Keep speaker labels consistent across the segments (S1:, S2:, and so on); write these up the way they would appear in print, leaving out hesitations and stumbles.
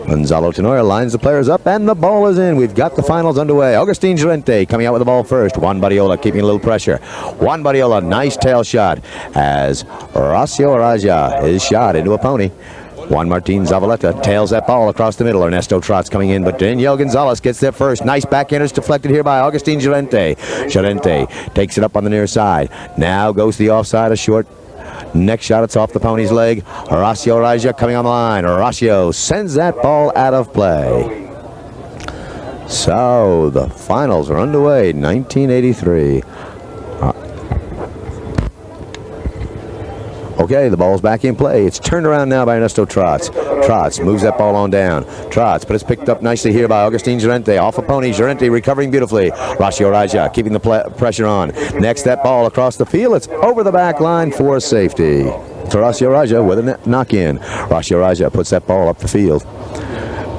S1: Gonzalo Tenorio lines the players up, and the ball is in. We've got the finals underway. Augustin Gerente coming out with the ball first. Juan Badiola keeping a little pressure. Juan Badiola, nice tail shot as Horacio Raja, his shot into a pony. Juan Martin Zavaleta tails that ball across the middle. Ernesto Trotz coming in, but Daniel Gonzalez gets there first. Nice backhanders deflected here by Augustin Gerente. Gerente takes it up on the near side. Now goes the offside, a short next shot. It's off the pony's leg. Horacio Raja coming on the line. Horacio sends that ball out of play. So the finals are underway, 1983. Okay, the ball's back in play. It's turned around now by Ernesto Trotz. Trotz moves that ball on down. Trotz, but it's picked up nicely here by Augustin Gerente. Off a pony, Gerente recovering beautifully. Horacio Raja keeping the pressure on. Next, that ball across the field. It's over the back line for safety. Horacio Raja with a knock-in. Horacio Raja puts that ball up the field.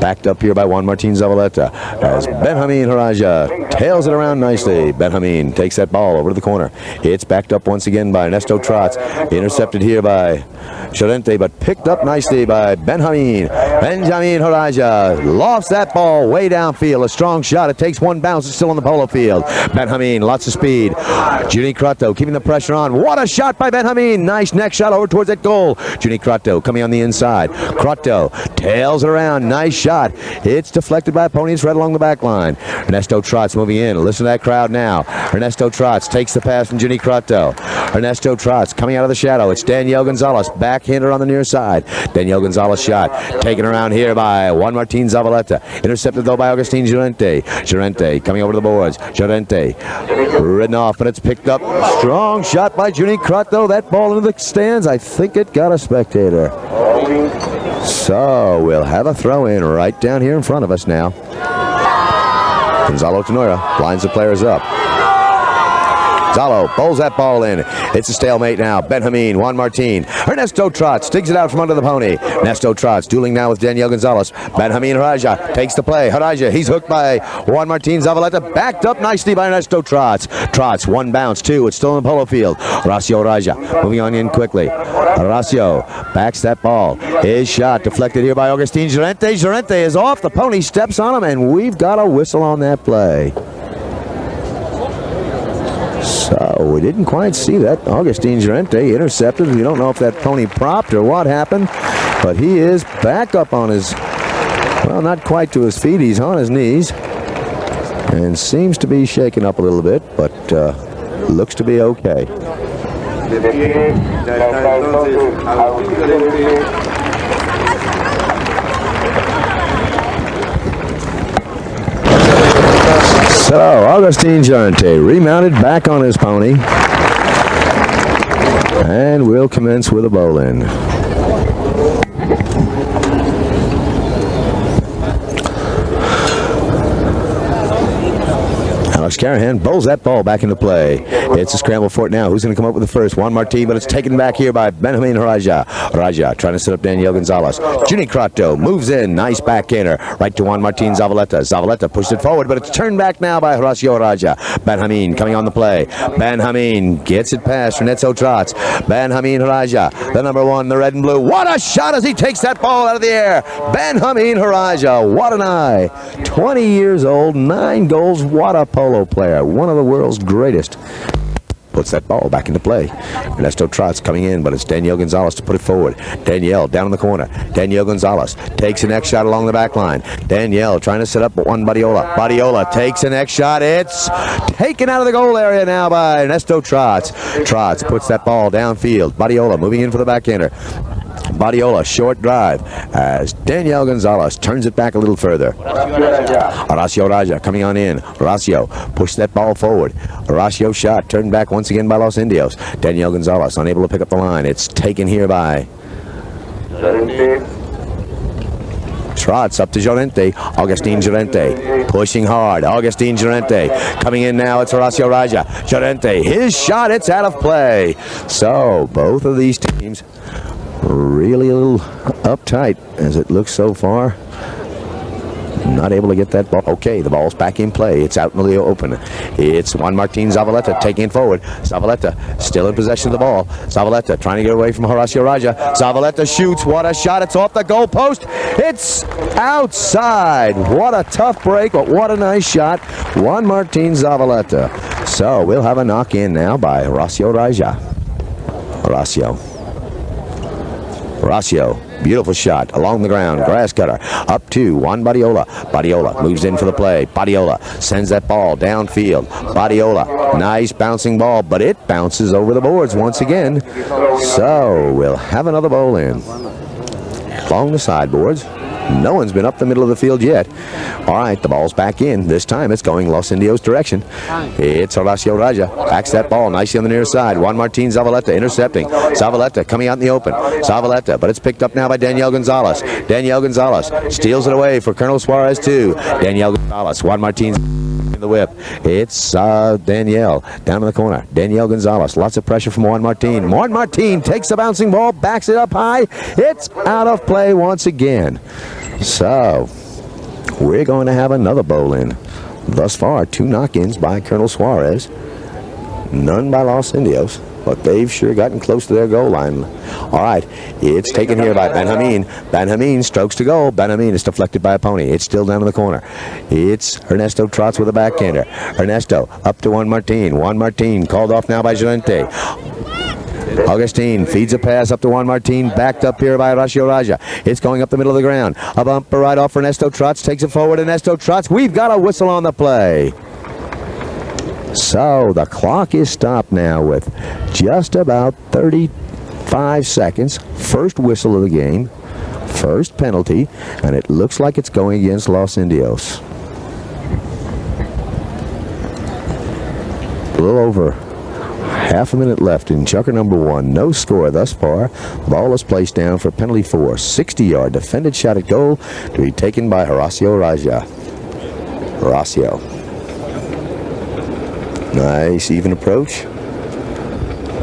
S1: Backed up here by Juan Martin Zavaleta as Benjamin Haraja tails it around nicely. Benjamin takes that ball over to the corner. It's backed up once again by Ernesto Trotz. Intercepted here by Gerente, but picked up nicely by Benjamin. Benjamin Haraja lofts that ball way downfield. A strong shot. It takes one bounce. It's still on the polo field. Benjamin, lots of speed. Juni Crato keeping the pressure on. What a shot by Benjamin. Nice next shot over towards that goal. Juni Crato coming on the inside. Crato tails it around. Nice shot. It's deflected by opponents right along the back line. Ernesto Trotz moving in. Listen to that crowd now. Ernesto Trotz takes the pass from Juni Crato. Ernesto Trotz coming out of the shadow. It's Daniel Gonzalez. Backhander on the near side. Daniel Gonzalez shot. Taken around here by Juan Martin Zavaleta. Intercepted though by Augustin Gerente. Gerente coming over the boards. Gerente ridden off, but it's picked up. Strong shot by Juni Crato. That ball into the stands. I think it got a spectator. So we'll have a throw in right down here in front of us now. Gonzalo Tenorio lines the players up. Gonzalo bowls that ball in. It's a stalemate now. Benjamin, Juan Martin. Ernesto Trotz digs it out from under the pony. Ernesto Trotz dueling now with Daniel Gonzalez. Benjamin Haraja takes the play. Haraja, he's hooked by Juan Martin Zavaleta. Backed up nicely by Ernesto Trotz. Trotz, one bounce, two. It's still in the polo field. Horacio Raja moving on in quickly. Horacio backs that ball. His shot deflected here by Augustin Gerente. Gerente is off. The pony steps on him, and we've got a whistle on that play. So we didn't quite see that. Augustin Gerente intercepted. We don't know if that pony propped or what happened, but he is back up on his, well, not quite to his feet. He's on his knees and seems to be shaken up a little bit, but looks to be okay. So, Augustin Gerente remounted back on his pony, and we'll commence with a bowl-in. Alex Carahan bowls that ball back into play. It's a scramble for it now. Who's going to come up with the first? Juan Martin, but it's taken back here by Benjamin Raja. Raja trying to set up Daniel Gonzalez. Juni Crato moves in. Nice backhander. Right to Juan Martin Zavaleta. Zavaleta pushed it forward, but it's turned back now by Horacio Raja. Benjamin coming on the play. Benjamin gets it past Ernesto Trotz. Benjamin Raja, the number one, the red and blue. What a shot as he takes that ball out of the air. Benjamin Raja, what an eye. 20 years old, 9 goals. What a polo player, one of the world's greatest. Puts that ball back into play. Ernesto Trotz coming in, but it's Daniel Gonzalez to put it forward. Daniel down in the corner. Daniel Gonzalez takes the next shot along the back line. Daniel trying to set up Juan Badiola. Badiola takes the next shot. It's taken out of the goal area now by Ernesto Trotz. Trotz puts that ball downfield. Badiola moving in for the backhander. Badiola, short drive as Daniel Gonzalez turns it back a little further. Horacio Raja coming on in. Horacio pushed that ball forward. Horacio shot turned back once again by Los Indios. Daniel Gonzalez unable to pick up the line. It's taken here by Trotz up to Gerente. Augustin Gerente pushing hard. Augustin Gerente coming in now. It's Horacio Raja. Gerente, his shot, it's out of play. So both of these teams really a little uptight as it looks so far. Not able to get that ball. Okay, the ball's back in play. It's out in the open. It's Juan Martin Zavaleta taking it forward. Zavaleta still in possession of the ball. Zavaleta trying to get away from Horacio Raja. Zavaleta shoots. What a shot. It's off the goal post. It's outside. What a tough break, but what a nice shot. Juan Martin Zavaleta. So we'll have a knock in now by Horacio Raja. Horacio, beautiful shot along the ground, grass cutter, up to Juan Badiola. Badiola moves in for the play. Badiola sends that ball downfield. Badiola, nice bouncing ball, but it bounces over the boards once again. So we'll have another bowl in. Along the sideboards. No one's been up the middle of the field yet. All right, the ball's back in. This time it's going Los Indios' direction. It's Horacio Raja. Backs that ball nicely on the near side. Juan Martin Zavaleta intercepting. Zavaleta coming out in the open. Zavaleta, but it's picked up now by Daniel Gonzalez. Daniel Gonzalez steals it away for Colonel Suarez too. Daniel Gonzalez. Juan Martin in the whip. It's Danielle down in the corner. Daniel Gonzalez. Lots of pressure from Juan Martin. Juan Martin takes the bouncing ball, backs it up high. It's out of play once again. So we're going to have another bowl in. Thus far, 2 knock-ins by Colonel Suarez. None by Los Indios. But they've sure gotten close to their goal line. All right, it's taken here by Benjamin. Benjamin strokes to goal. Benjamin is deflected by a pony. It's still down in the corner. It's Ernesto Trotz with a backhander. Ernesto up to Juan Martin. Juan Martin called off now by Gerente. Augustine feeds a pass up to Juan Martin, backed up here by Horacio Raja. It's going up the middle of the ground. A bumper right off Ernesto Trotz, takes it forward. Ernesto Trotz, we've got a whistle on the play. So the clock is stopped now with just about 35 seconds. First whistle of the game, first penalty, and it looks like it's going against Los Indios. A little over half a minute left in chukker number 1. No score thus far. Ball is placed down for penalty 4. 60-yard defended shot at goal to be taken by Horacio Raja. Horacio. Nice even approach.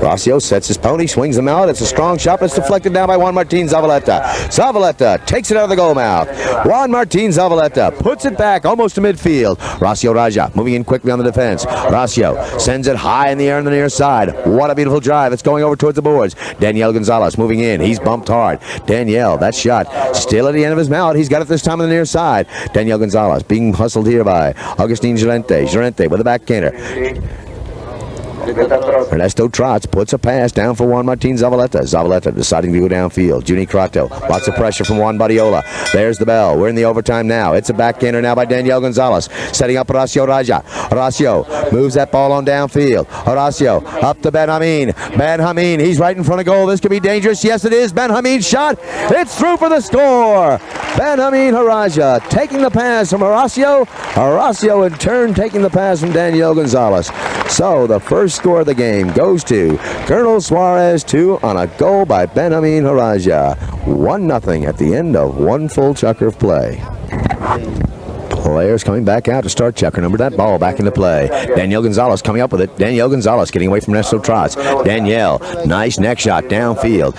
S1: Horacio sets his pony, swings them out. It's a strong shot, but it's deflected down by Juan Martin Zavaleta. Zavaleta takes it out of the goal mouth. Juan Martin Zavaleta puts it back almost to midfield. Horacio Raja moving in quickly on the defense. Horacio sends it high in the air on the near side. What a beautiful drive. It's going over towards the boards. Daniel Gonzalez moving in. He's bumped hard. Daniel, that shot still at the end of his mouth. He's got it this time on the near side. Daniel Gonzalez being hustled here by Augustine Gerente. Gerente with a backhander. Ernesto Trotz puts a pass down for Juan Martin Zavaleta. Zavaleta deciding to go downfield. Juni Crato. Lots of pressure from Juan Badiola. There's the bell. We're in the overtime now. It's a backhander now by Daniel Gonzalez. Setting up Horacio Raja. Horacio moves that ball on downfield. Horacio up to Benjamin. Benjamin, he's right in front of goal. This could be dangerous. Yes, it is. Benjamin's shot. It's through for the score. Benjamin Raja taking the pass from Horacio. Horacio in turn taking the pass from Daniel Gonzalez. So the first score of the game goes to Colonel Suarez 2 on a goal by Benjamin Raja. 1-0 at the end of 1 full chukker of play. Players coming back out to start chukker number. That ball back into play. Daniel Gonzalez coming up with it. Daniel Gonzalez getting away from Ernesto Trotz. Danielle, nice neck shot downfield.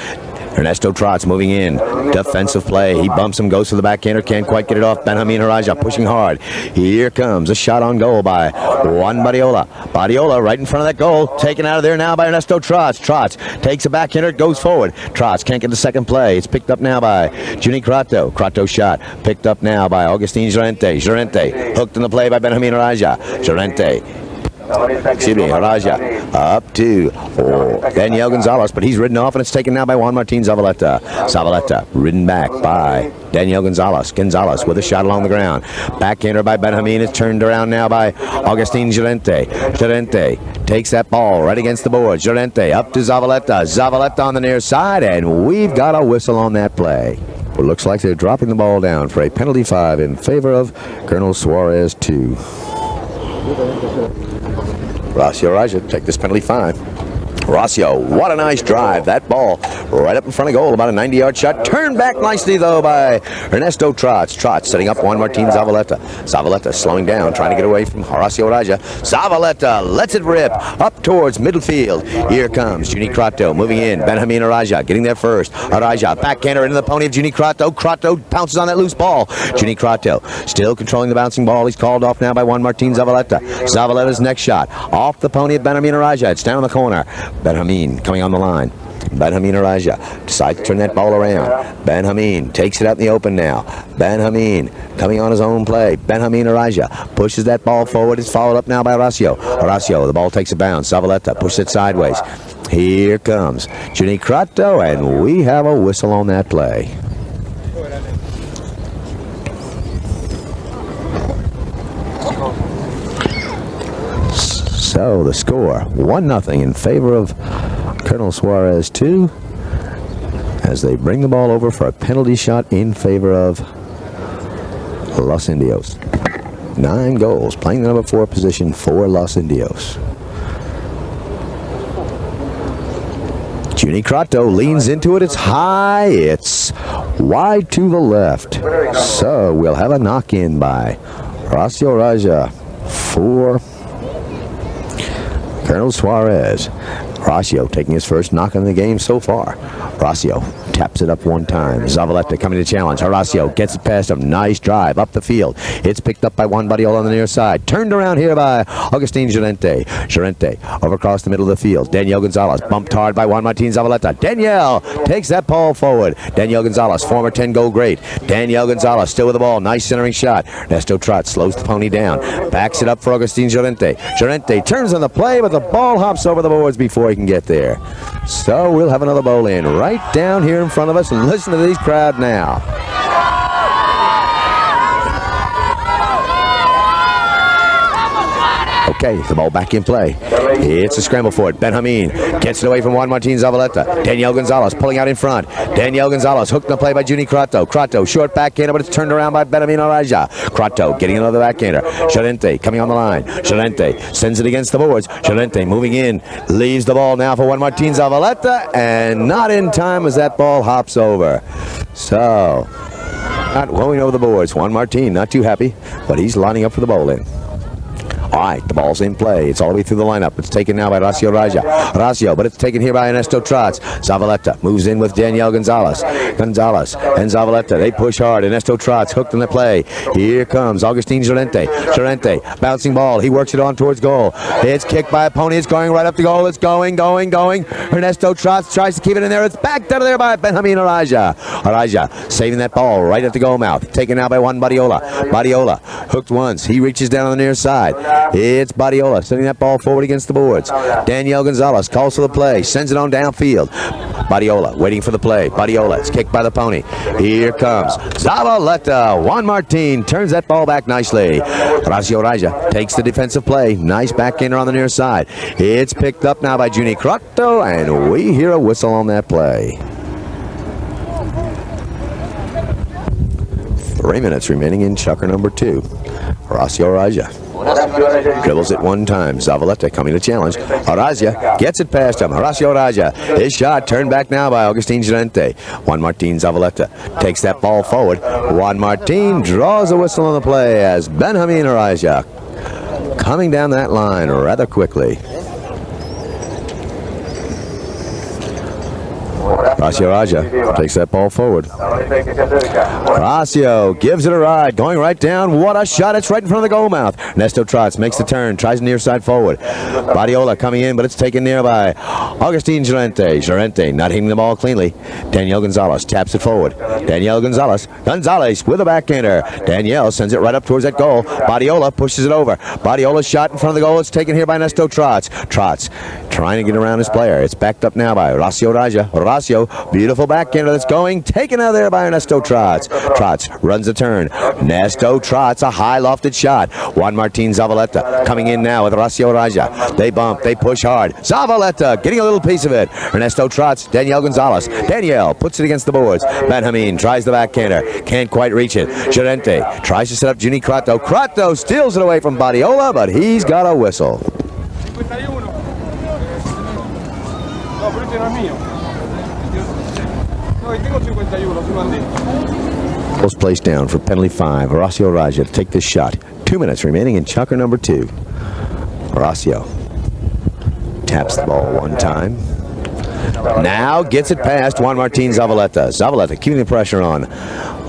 S1: Ernesto Trotz moving in. Defensive play. He bumps him, goes to the backhander. Can't quite get it off. Benjamin Raja pushing hard. Here comes a shot on goal by Juan Badiola. Badiola right in front of that goal. Taken out of there now by Ernesto Trotz. Trotz takes a backhander. Goes forward. Trotz can't get the second play. It's picked up now by Juni Crato. Crato shot. Picked up now by Augustine Gerente. Gerente hooked in the play by Benjamin Raja. Gerente. Excuse me, Raja up to Daniel Gonzalez, but he's ridden off, and it's taken now by Juan Martin Zavaleta. Zavaleta ridden back by Daniel Gonzalez. Gonzalez with a shot along the ground. Backhander by Benjamin. It's turned around now by Augustine Gerente. Gerente takes that ball right against the board. Gerente up to Zavaleta. Zavaleta on the near side, and we've got a whistle on that play. It looks like they're dropping the ball down for a penalty 5 in favor of Colonel Suarez 2. Horacio Raja take this penalty 5. Rossio, what a nice drive. That ball right up in front of goal, about a 90-yard shot. Turned back nicely, though, by Ernesto Trotz. Trotz setting up Juan Martin Zavaleta. Zavaleta slowing down, trying to get away from Horacio Raja. Zavaleta lets it rip up towards midfield. Here comes Juni Crato moving in. Benjamin Araja getting there first. Araja backhander into the pony of Juni Crato. Crato pounces on that loose ball. Juni Crato still controlling the bouncing ball. He's called off now by Juan Martin Zavaleta. Zavaleta's next shot off the pony of Benjamin Araja. It's down in the corner. Benjamin coming on the line. Benjamin Araja decides to turn that ball around. Benjamin takes it out in the open now. Benjamin coming on his own play. Benjamin Araja pushes that ball forward. It's followed up now by Horacio. Horacio, the ball takes a bounce. Zavaleta pushes it sideways. Here comes Juni Crato, and we have a whistle on that play. So the score, 1-0 in favor of Colonel Suarez 2, as they bring the ball over for a penalty shot in favor of Los Indios. 9 goals, playing the number 4 position for Los Indios. Juni Crato leans into it. It's high. It's wide to the left. So we'll have a knock-in by Horacio Raja for Colonel Suarez. Horacio taking his first knock on the game so far. Horacio taps it up one time. Zavaleta coming to challenge. Horacio gets it past him. Nice drive up the field. It's picked up by Juan Barriola on the near side. Turned around here by Agustin Llorente. Llorente over across the middle of the field. Daniel Gonzalez bumped hard by Juan Martin Zavaleta. Daniel takes that ball forward. Daniel Gonzalez, former 10-goal great. Daniel Gonzalez still with the ball. Nice centering shot. Ernesto Trotz slows the pony down. Backs it up for Agustin Llorente. Llorente turns on the play, but the ball hops over the boards before he can get there. So we'll have another bowl in right down here in front of us, and listen to these crowd now. Okay, the ball back in play. It's a scramble for it. Benjamin gets it away from Juan Martin Zavaleta. Daniel Gonzalez pulling out in front. Daniel Gonzalez hooked in the play by Juni Crato. Crato, short backhander, but it's turned around by Benjamin Araja. Crato getting another backhander. Llorente coming on the line. Llorente sends it against the boards. Llorente moving in. Leaves the ball now for Juan Martin Zavaleta, and not in time as that ball hops over. So, not going over the boards. Juan Martin not too happy, but he's lining up for the bowl in. All right, the ball's in play. It's all the way through the lineup. It's taken now by Horacio Raja. Horacio, but it's taken here by Ernesto Trotz. Zavaleta moves in with Daniel Gonzalez. Gonzalez and Zavaleta, they push hard. Ernesto Trotz hooked in the play. Here comes Agustin Llorente. Llorente, bouncing ball. He works it on towards goal. It's kicked by a pony. It's going right up the goal. It's going. Ernesto Trotz tries to keep it in there. It's backed out of there by Benjamin Araja. Araja saving that ball right at the goal mouth. Taken now by Juan Barriola. Barriola hooked once. He reaches down on the near side. It's Barriola sending that ball forward against the boards. Daniel Gonzalez calls for the play, sends it on downfield. Barriola waiting for the play. Barriola, it's kicked by the pony. Here comes Zavaleta. Juan Martin turns that ball back nicely. Horacio Raja takes the defensive play. Nice backhander on the near side. It's picked up now by Juni Crato, and we hear a whistle on that play. 3 minutes remaining in chukker number 2. Horacio Raja dribbles it one time. Zavaleta coming to challenge. Araja gets it past him. Horacio Raja. His shot turned back now by Agustin Llorente. Juan Martin Zavaleta takes that ball forward. Juan Martin draws a whistle on the play as Benjamin Araja coming down that line rather quickly. Horacio Raja takes that ball forward. Horacio gives it a ride, going right down. What a shot. It's right in front of the goal mouth. Ernesto Trotz makes the turn, tries near side forward. Barriola coming in, but it's taken near by Agustin Llorente. Llorente not hitting the ball cleanly. Daniel Gonzalez taps it forward. Daniel Gonzalez with a backhander. Daniel sends it right up towards that goal. Barriola pushes it over. Barriola's shot in front of the goal. It's taken here by Ernesto Trotz. Trotz trying to get around his player. It's backed up now by Horacio Raja. Horacio, beautiful backhander that's going. Taken out there by Ernesto Trotz. Trotz runs the turn. Ernesto Trotz, a high lofted shot. Juan Martin Zavaleta coming in now with Horacio Raja. They bump, they push hard. Zavaleta getting a little piece of it. Ernesto Trotz, Daniel Gonzalez. Daniel puts it against the boards. Benjamin tries the backhander. Can't quite reach it. Llorente tries to set up Juni Crato. Crato steals it away from Barriola, but he's got a whistle.
S2: No, pero este no es mío. No, y tengo 51, sí mandé.
S1: Was placed down for penalty 5. Horacio Raja to take this shot. 2 minutes remaining in chucker number 2. Horacio taps the ball one time. Now gets it past Juan Martin Zavaleta. Zavaleta keeping the pressure on,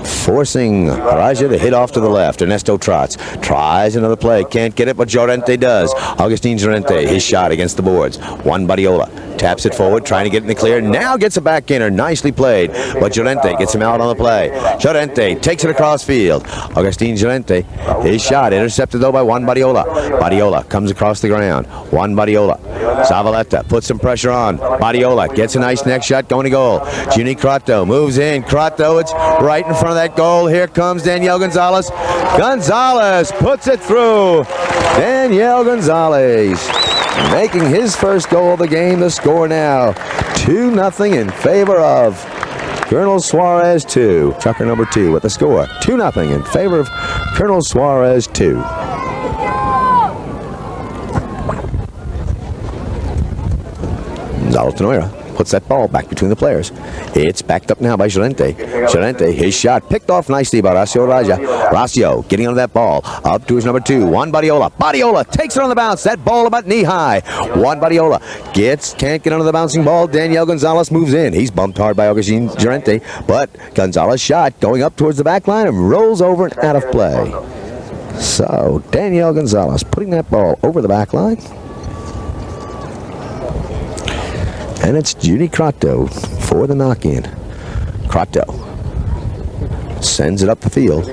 S1: forcing Raja to hit off to the left. Ernesto Trots tries another play. Can't get it, but Llorente does. Augustin Llorente, his shot against the boards. Juan Badiola taps it forward, trying to get in the clear. Now gets it back in her. Nicely played, but Llorente gets him out on the play. Llorente takes it across field. Augustin Llorente, his shot intercepted though by Juan Badiola. Badiola comes across the ground. Juan Badiola. Zavaleta puts some pressure on. Badiola gets a nice next shot going to goal. Juni Crato moves in. Crato, it's right in front of that goal. Here comes Daniel Gonzalez. Gonzalez puts it through. Daniel Gonzalez making his first goal of the game. The score now 2-0 in favor of Colonel Suarez 2. Chucker number 2 with the score 2-0 in favor of Colonel Suarez 2. Gonzalez Tenoira puts that ball back between the players. It's backed up now by Llorente. Llorente, his shot picked off nicely by Horacio Raja. Horacio getting on that ball. Up to his number 2, Juan Badiola. Badiola takes it on the bounce. That ball about knee high. Juan Badiola can't get under the bouncing ball. Daniel Gonzalez moves in. He's bumped hard by Augustin Llorente, but Gonzalez shot going up towards the back line and rolls over and out of play. So Daniel Gonzalez putting that ball over the back line. And it's Judy Crato for the knock-in. Crato sends it up the field.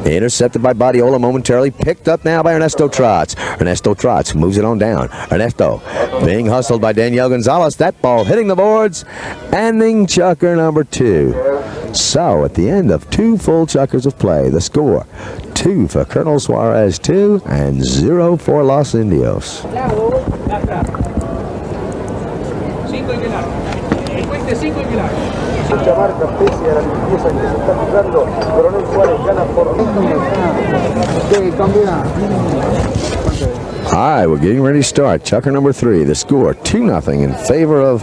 S1: Intercepted by Badiola momentarily. Picked up now by Ernesto Trots. Ernesto Trots moves it on down. Ernesto being hustled by Daniel Gonzalez. That ball hitting the boards. Ending chucker number 2. So at the end of 2 full chuckers of play, the score 2 for Colonel Suarez 2 and 0 for Los Indios.
S3: Mucha marca pese a la limpieza que se está jugando. Coronel Suarez gana por
S1: All right, we're getting ready to start. Chucker number 3. The score 2-0 in favor of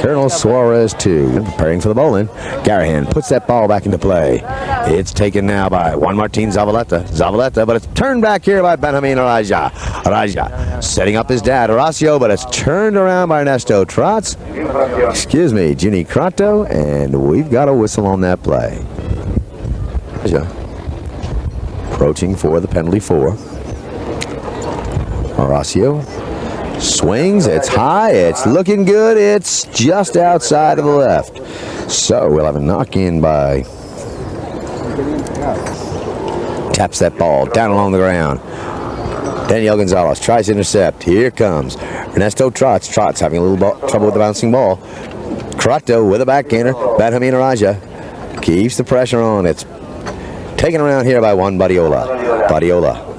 S1: Colonel Suarez 2. Preparing for the bowling. Garahan puts that ball back into play. It's taken now by Juan Martin Zavaleta, but it's turned back here by Benjamin Raja. Raja setting up his dad, Horacio, but it's turned around by Ernesto Trots. Excuse me, Ginny Crato, and we've got a whistle on that play. Raja approaching for the penalty 4. Horacio swings, it's high, it's looking good, it's just outside of the left. So we'll have a knock-in by... Taps that ball down along the ground. Daniel Gonzalez tries to intercept. Here comes Ernesto Trots. Trots having a little trouble with the bouncing ball. Crato with a backhander. Benjamin Raja keeps the pressure on. It's taken around here by Juan Badiola. Badiola.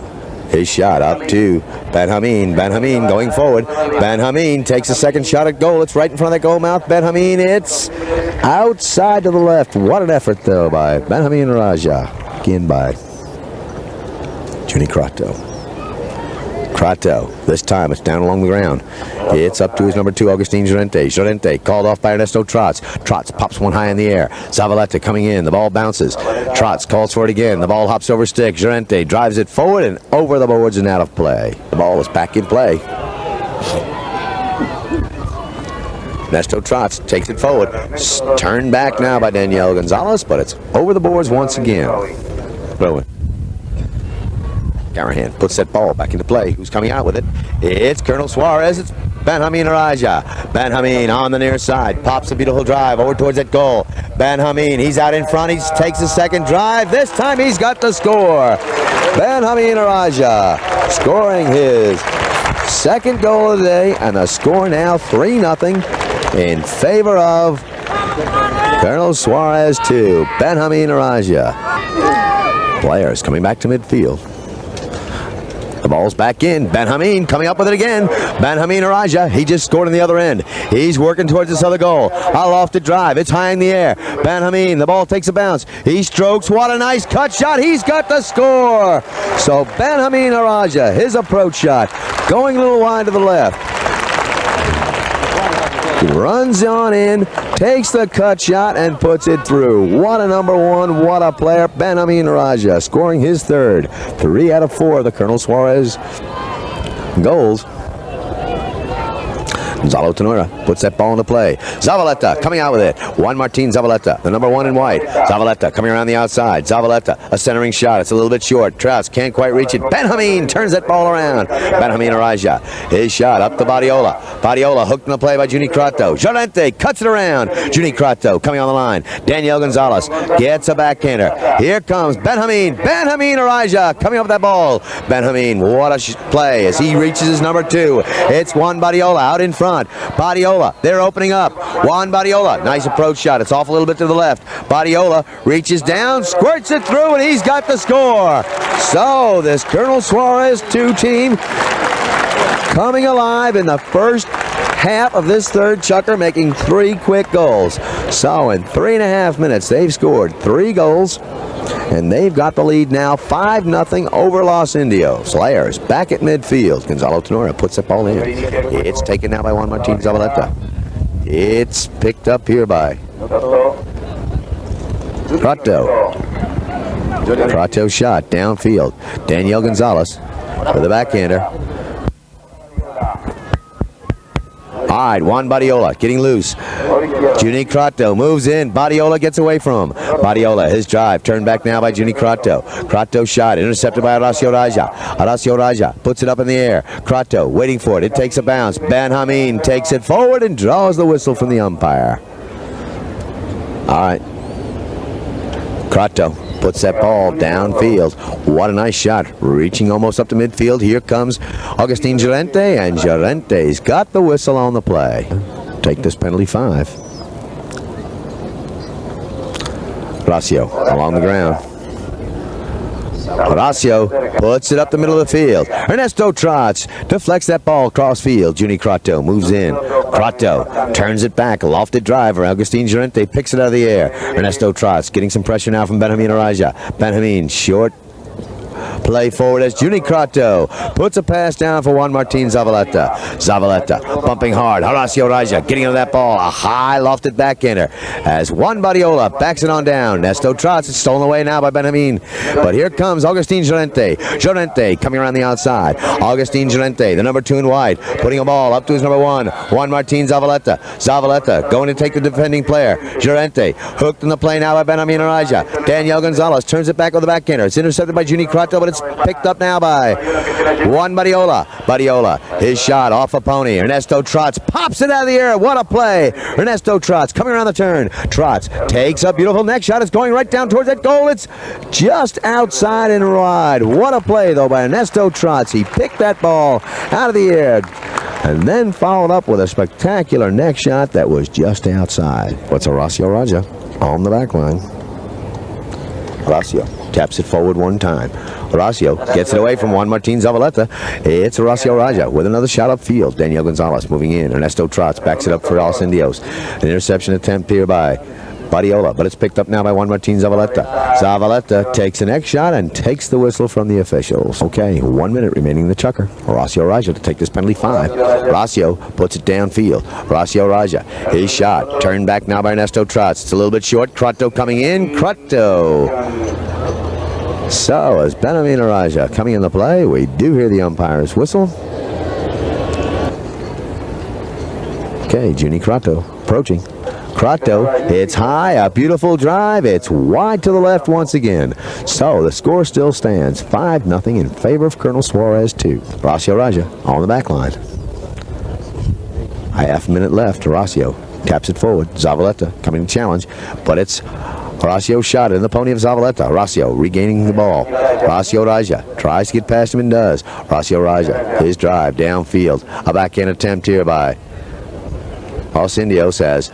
S1: His shot up to Benjamin. Benjamin going forward. Benjamin takes a second shot at goal. It's right in front of that goal mouth. Benjamin, it's outside to the left. What an effort, though, by Benjamin Raja. Again by Juni Crato. Crato, this time it's down along the ground. It's up to his number 2, Augustin Llorente. Llorente called off by Ernesto Trots. Trots pops one high in the air. Zavaleta coming in. The ball bounces. Trots calls for it again. The ball hops over stick. Llorente drives it forward and over the boards and out of play. The ball is back in play. Ernesto Trots takes it forward. Turned back now by Daniel Gonzalez, but it's over the boards once again. Throwing. Garahan puts that ball back into play. Who's coming out with it? It's Colonel Suarez. It's Benjamin Raja. Benjamin on the near side. Pops a beautiful drive over towards that goal. Benjamin, he's out in front. He takes the second drive. This time he's got the score. Benjamin Raja scoring his second goal of the day, and the score now 3-0 in favor of Colonel Suarez 2. Benjamin Raja. Players coming back to midfield. The ball's back in. Benjamin coming up with it again. Benjamin Raja, he just scored on the other end. He's working towards this other goal. A lofted drive. It's high in the air. Benjamin, the ball takes a bounce. He strokes. What a nice cut shot. He's got the score. So Benjamin Raja, his approach shot, going a little wide to the left. He runs on in, takes the cut shot, and puts it through. What a number one, what a player. Benjamin Raja scoring his third. 3 out of 4 of the Colonel Suarez goals. Gonzalo Tenora puts that ball into play. Zavaleta coming out with it. Juan Martin Zavaleta, the number 1 in white. Zavaleta coming around the outside. Zavaleta, a centering shot. It's a little bit short. Trouts can't quite reach it. Benjamin turns that ball around. Benjamin Araja, his shot up to Badiola. Badiola hooked in the play by Juni Crato. Llorente cuts it around. Juni Crato coming on the line. Daniel Gonzalez gets a backhander. Here comes Benjamin. Benjamin Araja coming up with that ball. Benjamin, what a play as he reaches his number 2. It's Juan Badiola out in front. Badiola, they're opening up. Juan Badiola, nice approach shot. It's off a little bit to the left. Badiola reaches down, squirts it through, and he's got the score. So this Colonel Suarez 2 team coming alive in the first half of this third chukker, making 3 quick goals. So in 3.5 minutes, they've scored 3 goals. And they've got the lead now, 5-0 over Los Indios. Layers back at midfield. Gonzalo Tenora puts that ball in. It's taken now by Juan Martin Zavaleta. It's picked up here by Crato. Crato shot downfield. Daniel Gonzalez for the backhander. All right, Juan Badiola getting loose. Juni Crato moves in. Badiola gets away from him. Badiola, his drive, turned back now by Juni Crato. Crato shot, intercepted by Horacio Raja. Horacio Raja puts it up in the air. Crato waiting for it. It takes a bounce. Benjamin takes it forward and draws the whistle from the umpire. All right. Crato puts that ball downfield. What a nice shot. Reaching almost up to midfield. Here comes Agustin Llorente, and Llorente's got the whistle on the play. Take this penalty 5. Horacio along the ground. Horacio puts it up the middle of the field. Ernesto Trots deflects that ball across field. Juni Crato moves in. Crato turns it back. Lofted driver. Agustin Llorente picks it out of the air. Ernesto Trots getting some pressure now from Benjamin Araja. Benjamin short. Play forward as Juni Crato puts a pass down for Juan Martin Zavaleta. Zavaleta bumping hard. Horacio Raja getting into that ball. A high lofted backhander as Juan Badiola backs it on down. Nesto Trots is stolen away now by Benjamin. But here comes Agustin Llorente. Llorente coming around the outside. Agustin Llorente, the number 2 in white, putting a ball up to his number 1. Juan Martin Zavaleta. Zavaleta going to take the defending player. Llorente hooked in the play now by Benjamin Araja. Daniel Gonzalez turns it back with the backhander. It's intercepted by Juni Crato, but it's picked up now by Juan Badiola. Badiola, his shot off a pony. Ernesto Trots pops it out of the air. What a play. Ernesto Trots coming around the turn. Trots takes a beautiful neck shot. It's going right down towards that goal. It's just outside and wide. What a play, though, by Ernesto Trots. He picked that ball out of the air and then followed up with a spectacular neck shot that was just outside. What's Horacio Raja on the back line? Horacio taps it forward one time. Horacio gets it away from Juan Martin Zavaleta. It's Horacio Raja with another shot upfield. Daniel Gonzalez moving in. Ernesto Trots backs it up for Los Indios. An interception attempt here by Badiola, but it's picked up now by Juan Martin Zavaleta. Zavaleta takes the next shot and takes the whistle from the officials. Okay, 1 minute remaining in the chukker. Horacio Raja to take this penalty 5. Horacio puts it downfield. Horacio Raja, his shot, turned back now by Ernesto Trots. It's a little bit short. Crato coming in. Crato. So, as Benjamin Araja coming in the play, we do hear the umpire's whistle. Okay, Juni Crato approaching. Crato, it's high, a beautiful drive. It's wide to the left once again. So, the score still stands 5-0 in favor of Colonel Suarez 2. Horacio Raja on the back line. Half a minute left. Horacio taps it forward. Zavaleta coming to challenge, but it's Horacio shot in the pony of Zavaleta. Horacio regaining the ball. Horacio Raja tries to get past him and does. Horacio Raja, his drive downfield. A backhand attempt here by Los Indios as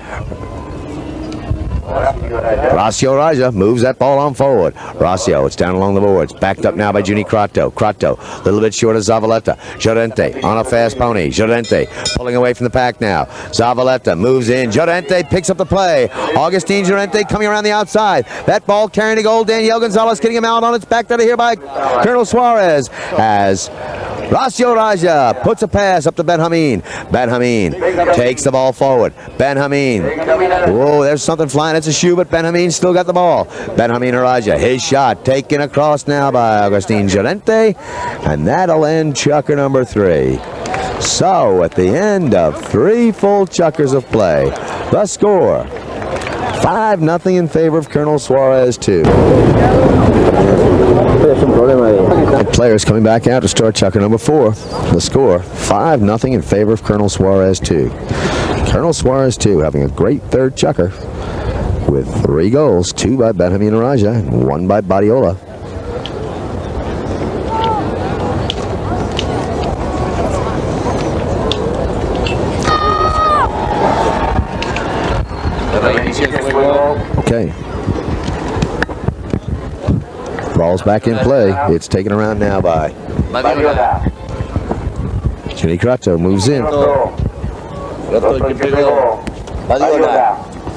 S1: Horacio Raja moves that ball on forward. Horacio, it's down along the boards. Backed up now by Juni Crato. Crato, a little bit short of Zavaleta. Llorente on a fast pony. Llorente pulling away from the pack now. Zavaleta moves in. Llorente picks up the play. Agustin Llorente coming around the outside. That ball carrying to goal. Daniel Gonzalez getting him out on its back out of here by Colonel Suarez as Horacio Raja puts a pass up to Ben Hameen. Ben Hameen takes the ball forward. Ben Hameen. Whoa, there's something flying. It's a shoe, but Ben Hameen still got the ball. Ben Hameen Raja, his shot taken across now by Agustin Llorente, and that'll end chucker number 3. So, at the end of 3 full chukkers of play, the score, 5-0 in favor of Colonel Suarez 2. And players coming back out to start chukker number 4. The score, 5-0 in favor of Colonel Suarez 2. Colonel Suarez 2 having a great third chukker with 3 goals, 2 by Benjamin Araja and 1 by Badiola. Okay. Ball's back in play. It's taken around now by Juni Crato. Moves in.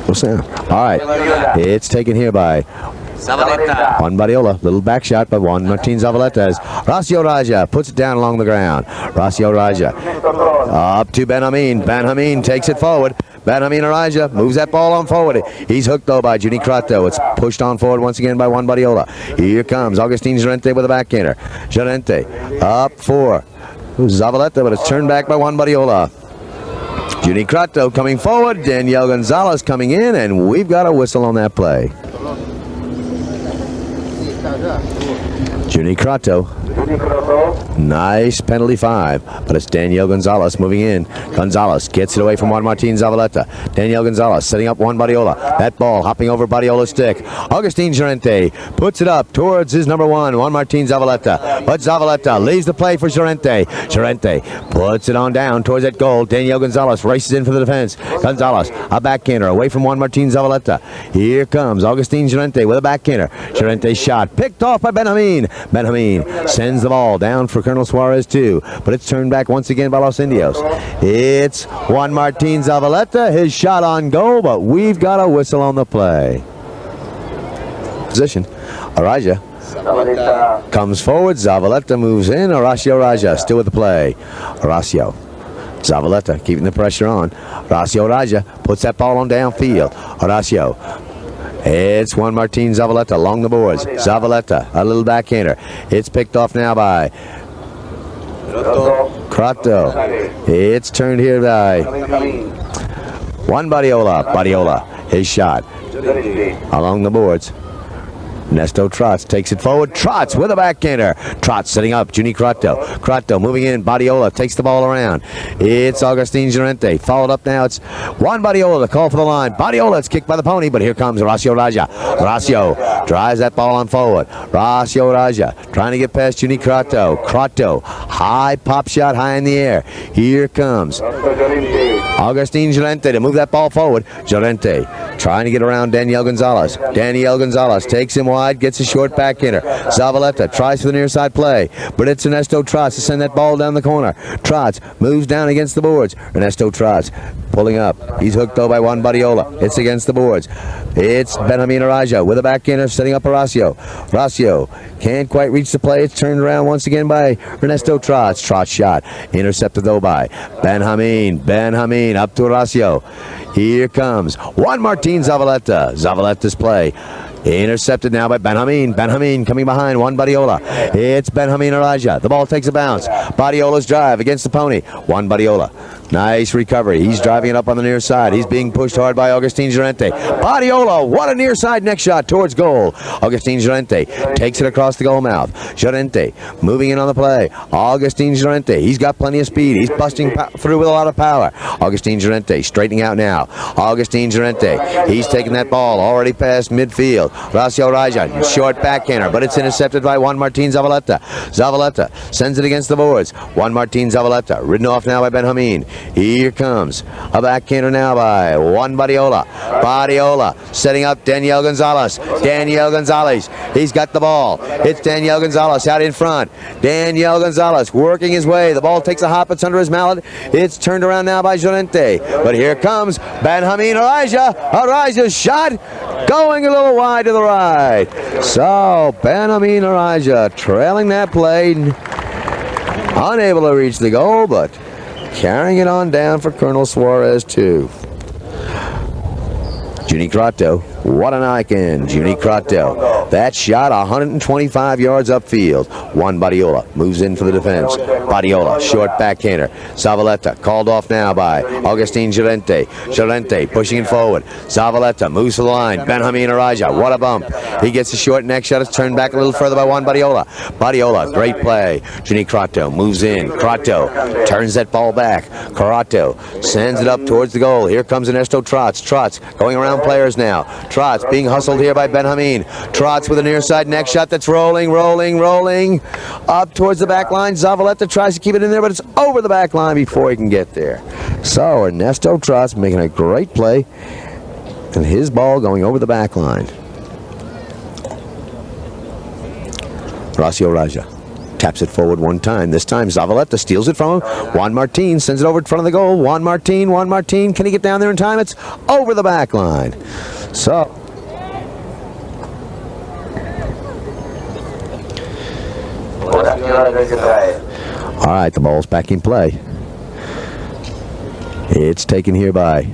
S1: What's that? All right. It's taken here by Juan Badiola. Little back shot by Juan Martin Zavaleta as Horacio Raja puts it down along the ground. Horacio Raja up to Ben Hameen. Ben Hameen takes it forward. Ben Hameen Araja moves that ball on forward. He's hooked though by Juni Crato. It's pushed on forward once again by Juan Badiola. Here comes Agustin Llorente with a backhander. Llorente up for Zavaleta, but it's turned back by Juan Badiola. Juni Crato coming forward. Daniel Gonzalez coming in, and we've got a whistle on that play. Juni Crato. Nice penalty 5, but it's Daniel Gonzalez moving in. Gonzalez gets it away from Juan Martin Zavaleta. Daniel Gonzalez setting up Juan Badiola. That ball hopping over Badiola's stick. Agustin Llorente puts it up towards his number 1, Juan Martin Zavaleta. But Zavaleta leaves the play for Llorente. Llorente puts it on down towards that goal. Daniel Gonzalez races in for the defense. Gonzalez, a backhander away from Juan Martin Zavaleta. Here comes Agustin Llorente with a backhander. Llorente's shot picked off by Ben Hameen. Ben Hameen sends the ball down for Colonel Suarez 2, but it's turned back once again by Los Indios. It's Juan Martin Zavaleta, his shot on goal, but we've got a whistle on the play. Position, Araja comes forward, Zavaleta moves in, Horacio Raja still with the play. Horacio Zavaleta keeping the pressure on. Horacio Raja puts that ball on downfield. Horacio. It's Juan Martin Zavaleta along the boards. Zavaleta, a little backhander. It's picked off now by Crato. It's turned here by Juan Badiola. Badiola, his shot along the boards. Nesto Trotz takes it forward. Trotz with a backhander. Trotz setting up Juni Crato. Crato moving in. Badiola takes the ball around. It's Agustin Llorente. Followed up now. It's Juan Badiola. The call for the line. Badiola, it's kicked by the pony, but here comes Horacio Raja. Horacio drives that ball on forward. Horacio Raja trying to get past Juni Crato. Crato, high pop shot high in the air. Here comes Agustin Llorente to move that ball forward. Llorente trying to get around Daniel Gonzalez. Daniel Gonzalez takes him wide, gets a short backhander. Zavaleta tries for the near side play, but it's Ernesto Trotz to send that ball down the corner. Trotz moves down against the boards. Ernesto Trotz pulling up. He's hooked though by Juan Badiola. It's against the boards. It's Benjamin Araja with a backhander setting up Horacio. Horacio can't quite reach the play. It's turned around once again by Ernesto Trotz. Trotz shot intercepted though by Benjamin. Benjamin up to Horacio. Here comes Juan Martin Zavaleta. Zavaleta's play intercepted now by Benjamin. Benjamin coming behind Juan Badiola. It's Benjamin Araja. The ball takes a bounce. Badiola's drive against the pony. Juan Badiola. Nice recovery. He's driving it up on the near side. He's being pushed hard by Agustin Llorente. Badiola, what a near side neck shot towards goal. Agustin Llorente takes it across the goal mouth. Llorente moving in on the play. Agustin Llorente, he's got plenty of speed. He's busting through with a lot of power. Agustin Llorente straightening out now. Agustin Llorente, he's taking that ball already past midfield. Horacio Raja, short backhander, but it's intercepted by Juan Martin Zavaleta. Zavaleta sends it against the boards. Juan Martin Zavaleta, ridden off now by Benjamin. Here comes a backhander now by Juan Badiola. Badiola setting up Daniel Gonzalez. Daniel Gonzalez, he's got the ball. It's Daniel Gonzalez out in front. Daniel Gonzalez working his way. The ball takes a hop. It's under his mallet. It's turned around now by Llorente. But here comes Benjamin Araja. Araja's shot going a little wide to the right. So Benjamin Araja trailing that play. Unable to reach the goal, but carrying it on down for Colonel Suarez, too. Junicrato, what an icon, Junicrato. That shot 125 yards upfield. Juan Badiola moves in for the defense. Badiola, short backhander. Zavaleta called off now by Agustin Llorente. Llorente pushing it forward. Zavaleta moves to the line. Benjamin Araja, what a bump. He gets a short neck shot. It's turned back a little further by Juan Badiola. Badiola, great play. Junicrato moves in. Crato turns that ball back. Crato sends it up towards the goal. Here comes Ernesto Trots. Trots going around players now. Trots being hustled here by Benjamin. Trots with a near side neck shot that's rolling up towards the back line. Zavaleta tries to keep it in there, but it's over the back line before he can get there. So Ernesto Trots making a great play, and his ball going over the back line. Horacio Raja taps it forward one time. This time Zavaleta steals it from him. Juan Martin sends it over in front of the goal. Juan Martin, can he get down there in time? It's over the back line. So all right, the ball's back in play. It's taken here by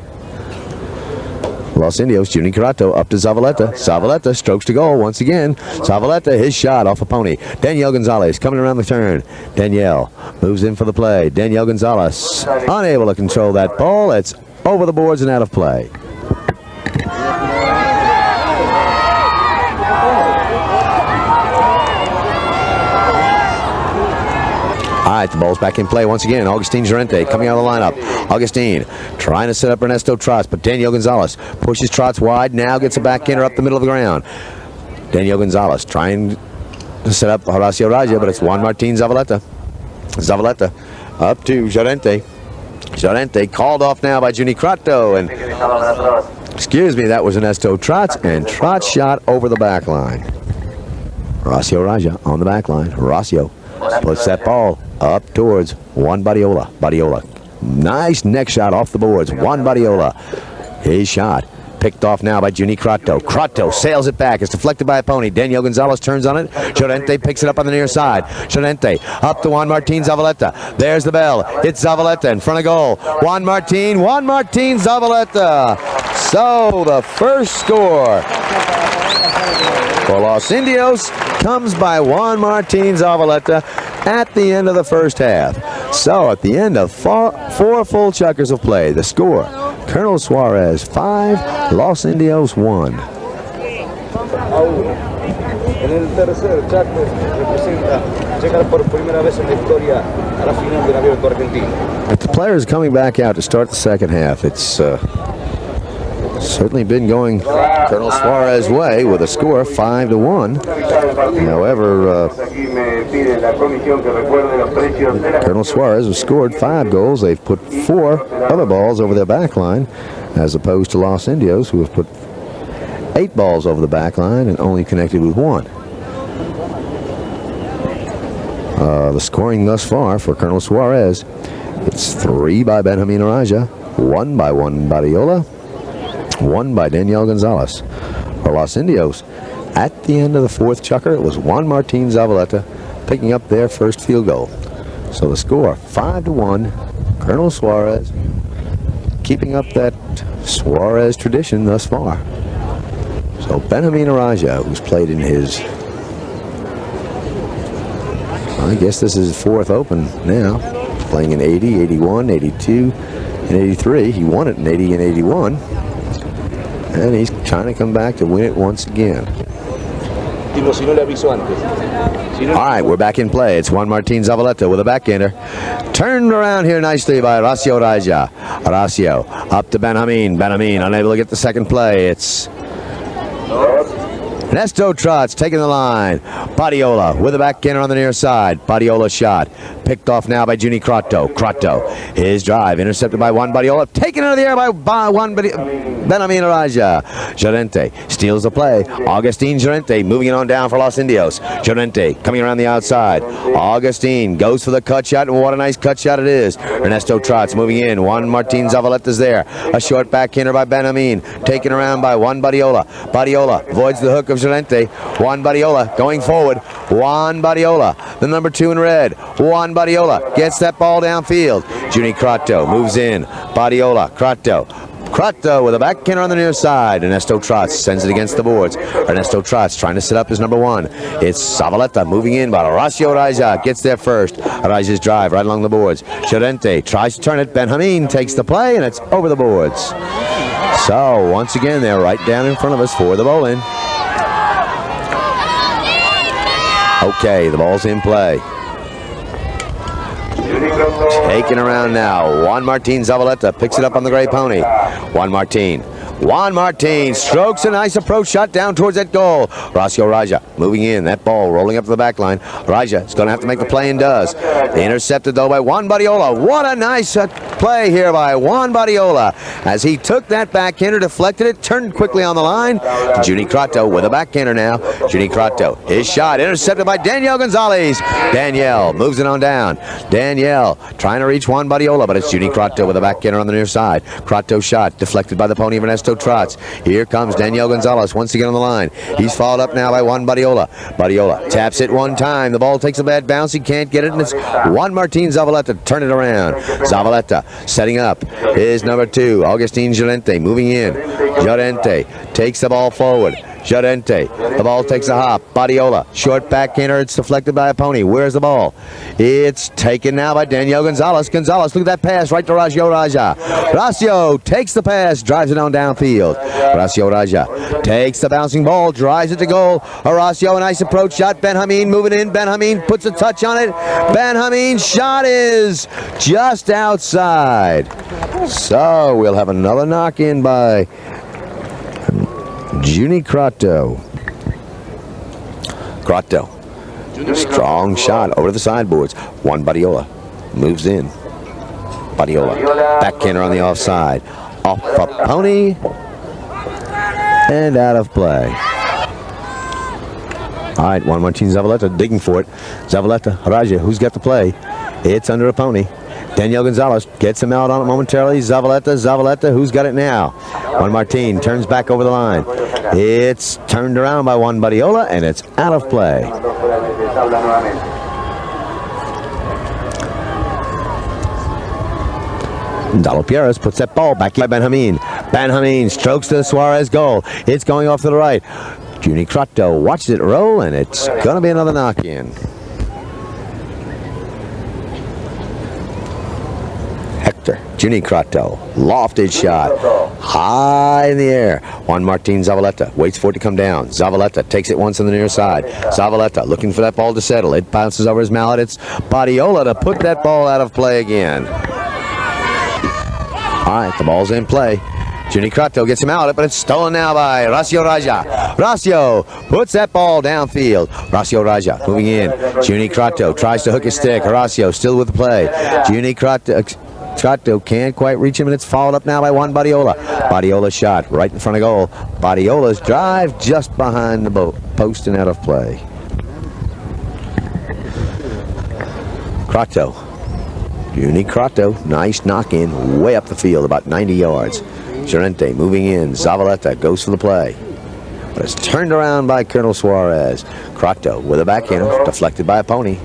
S1: Los Indios. Junicrato up to Zavaleta. Zavaleta strokes to goal once again. Zavaleta, his shot off a pony. Daniel Gonzalez coming around the turn. Daniel moves in for the play. Daniel Gonzalez unable to control that ball. It's over the boards and out of play. All right, the ball's back in play once again. Agustin Llorente coming out of the lineup. Agustin trying to set up Ernesto Trots, but Daniel Gonzalez pushes Trots wide. Now gets a backhander up the middle of the ground. Daniel Gonzalez trying to set up Horacio Raja, but it's Juan Martin Zavaleta. Zavaleta up to Llorente. Llorente called off now by Junicrato, and excuse me, that was Ernesto Trots, and Trots shot over the back line. Horacio Raja on the back line. Horacio puts that ball up towards Juan Badiola. Badiola, nice neck shot off the boards. Juan Badiola, his shot picked off now by Junicrato. Crato sails it back. It's deflected by a pony. Daniel Gonzalez turns on it. Llorente picks it up on the near side. Llorente up to Juan Martin Zavaleta. There's the bell. It's Zavaleta in front of goal. Juan Martin Zavaleta. So the first score for Los Indios comes by Juan Martin Zavaleta at the end of the first half. So at the end of four full checkers of play, the score: Colonel Suarez 5, Los Indios 1.
S3: En el tercer checker representa llegar por primera vez en la historia a la final del Abierto Argentino.
S1: But the players coming back out to start the second half. It's certainly been going Colonel Suarez's way with a score 5-1. However, Colonel Suarez has scored 5 goals. They've put 4 other balls over their back line, as opposed to Los Indios, who have put 8 balls over the back line and only connected with 1. The scoring thus far for Colonel Suarez: it's 3 by Benjamin Araja, 1 by Juan Badiola, 1 by Daniel Gonzalez. For Los Indios, at the end of the fourth chukker, it was Juan Martin Zavaleta picking up their first field goal. So the score 5-1. Colonel Suarez keeping up that Suarez tradition thus far. So Benjamin Araja, who's played in his, I guess this is his 4th Open now, playing in 80, 81, 82, and 83. He won it in 80 and 81. And he's trying to come back to win it once again. All right, we're back in play. It's Juan Martin Zavaleta with a backhander. Turned around here nicely by Horacio Raja. Horacio up to Benjamin. Benjamin unable to get the second play. It's Ernesto Trots taking the line. Badiola with a backhander on the near side. Badiola shot picked off now by Junicrato. Crato, his drive intercepted by Juan Badiola. Taken out of the air by Benjamin Araja. Llorente steals the play. Agustin Llorente moving it on down for Los Indios. Llorente coming around the outside. Agustin goes for the cut shot, and what a nice cut shot it is. Ernesto Trots moving in. Juan Martin Zavaleta's there. A short backhander by Benjamin. Taken around by Juan Badiola. Badiola avoids the hook of comes Llorente. Juan Badiola going forward. Juan Badiola, the number 2 in red. Juan Badiola gets that ball downfield. Juni Crato moves in. Badiola, Crato with a backhander on the near side. Ernesto Trotz sends it against the boards. Ernesto Trotz trying to set up his number 1. It's Zavaleta moving in, but Horacio Raja gets there first. Raja's drive right along the boards. Llorente tries to turn it. Benjamin takes the play, and it's over the boards. So, once again, they're right down in front of us for the bowling. Okay, the ball's in play. Taking around now. Juan Martin Zavaleta picks it up on the gray pony. Juan Martin strokes a nice approach shot down towards that goal. Horacio Raja moving in. That ball rolling up to the back line. Raja is going to have to make the play and does. Intercepted though by Juan Badiola. What a nice play here by Juan Badiola as he took that backhander, deflected it, turned quickly on the line. Juni Crato with a backhander now. Juni Crato, his shot intercepted by Daniel Gonzalez. Daniel moves it on down. Daniel trying to reach Juan Badiola, but it's Juni Crato with a backhander on the near side. Crato shot deflected by the pony of Ernesto Trotz. Here comes Daniel Gonzalez once again on the line. He's followed up now by Juan Badiola. Badiola taps it one time. The ball takes a bad bounce. He can't get it, and it's Juan Martin Zavaleta to turn it around. Zavaleta setting up his number 2, Agustin Llorente, moving in. Llorente takes the ball forward. Llorente, the ball takes a hop. Badiola, short backhander, it's deflected by a pony. Where's the ball? It's taken now by Daniel Gonzalez. Gonzalez, look at that pass right to Horacio Raja. Horacio takes the pass, drives it on downfield. Horacio Raja takes the bouncing ball, drives it to goal. Horacio, a nice approach shot. Benjamin moving in. Benjamin puts a touch on it. Benjamin's shot is just outside. So we'll have another knock-in by Juni Crato. Strong shot over the sideboards. Juan Badiola moves in. Badiola, backhander on the offside. Off a pony and out of play. All right, Juan Martin Zavaleta digging for it. Zavaleta, Raja, who's got the play? It's under a pony. Daniel Gonzalez gets him out on it momentarily. Zavaleta, who's got it now? Juan Martin turns back over the line. It's turned around by Juan Badiola, and it's out of play. Dalo Pierres puts that ball back by Benjamin. Benjamin strokes to the Suarez goal. It's going off to the right. Juni Crato watches it roll, and it's going to be another knock-in. Juni Crato, lofted shot, high in the air. Juan Martin Zavaleta waits for it to come down. Zavaleta takes it once on the near side. Zavaleta looking for that ball to settle. It bounces over his mallet. It's Badiola to put that ball out of play again. All right, the ball's in play. Juni Crato gets him out, but it's stolen now by Horacio Raja. Horacio puts that ball downfield. Horacio Raja moving in. Juni Crato tries to hook his stick. Horacio still with the play. Juni Crato can't quite reach him, and it's followed up now by Juan Badiola. Badiola's shot right in front of goal. Badiola's drive just behind the post and out of play. Crato. Juni Crato, nice knock-in, way up the field, about 90 yards. Llorente moving in. Zavaleta goes for the play, but it's turned around by Colonel Suarez. Crato with a backhander, deflected by a pony.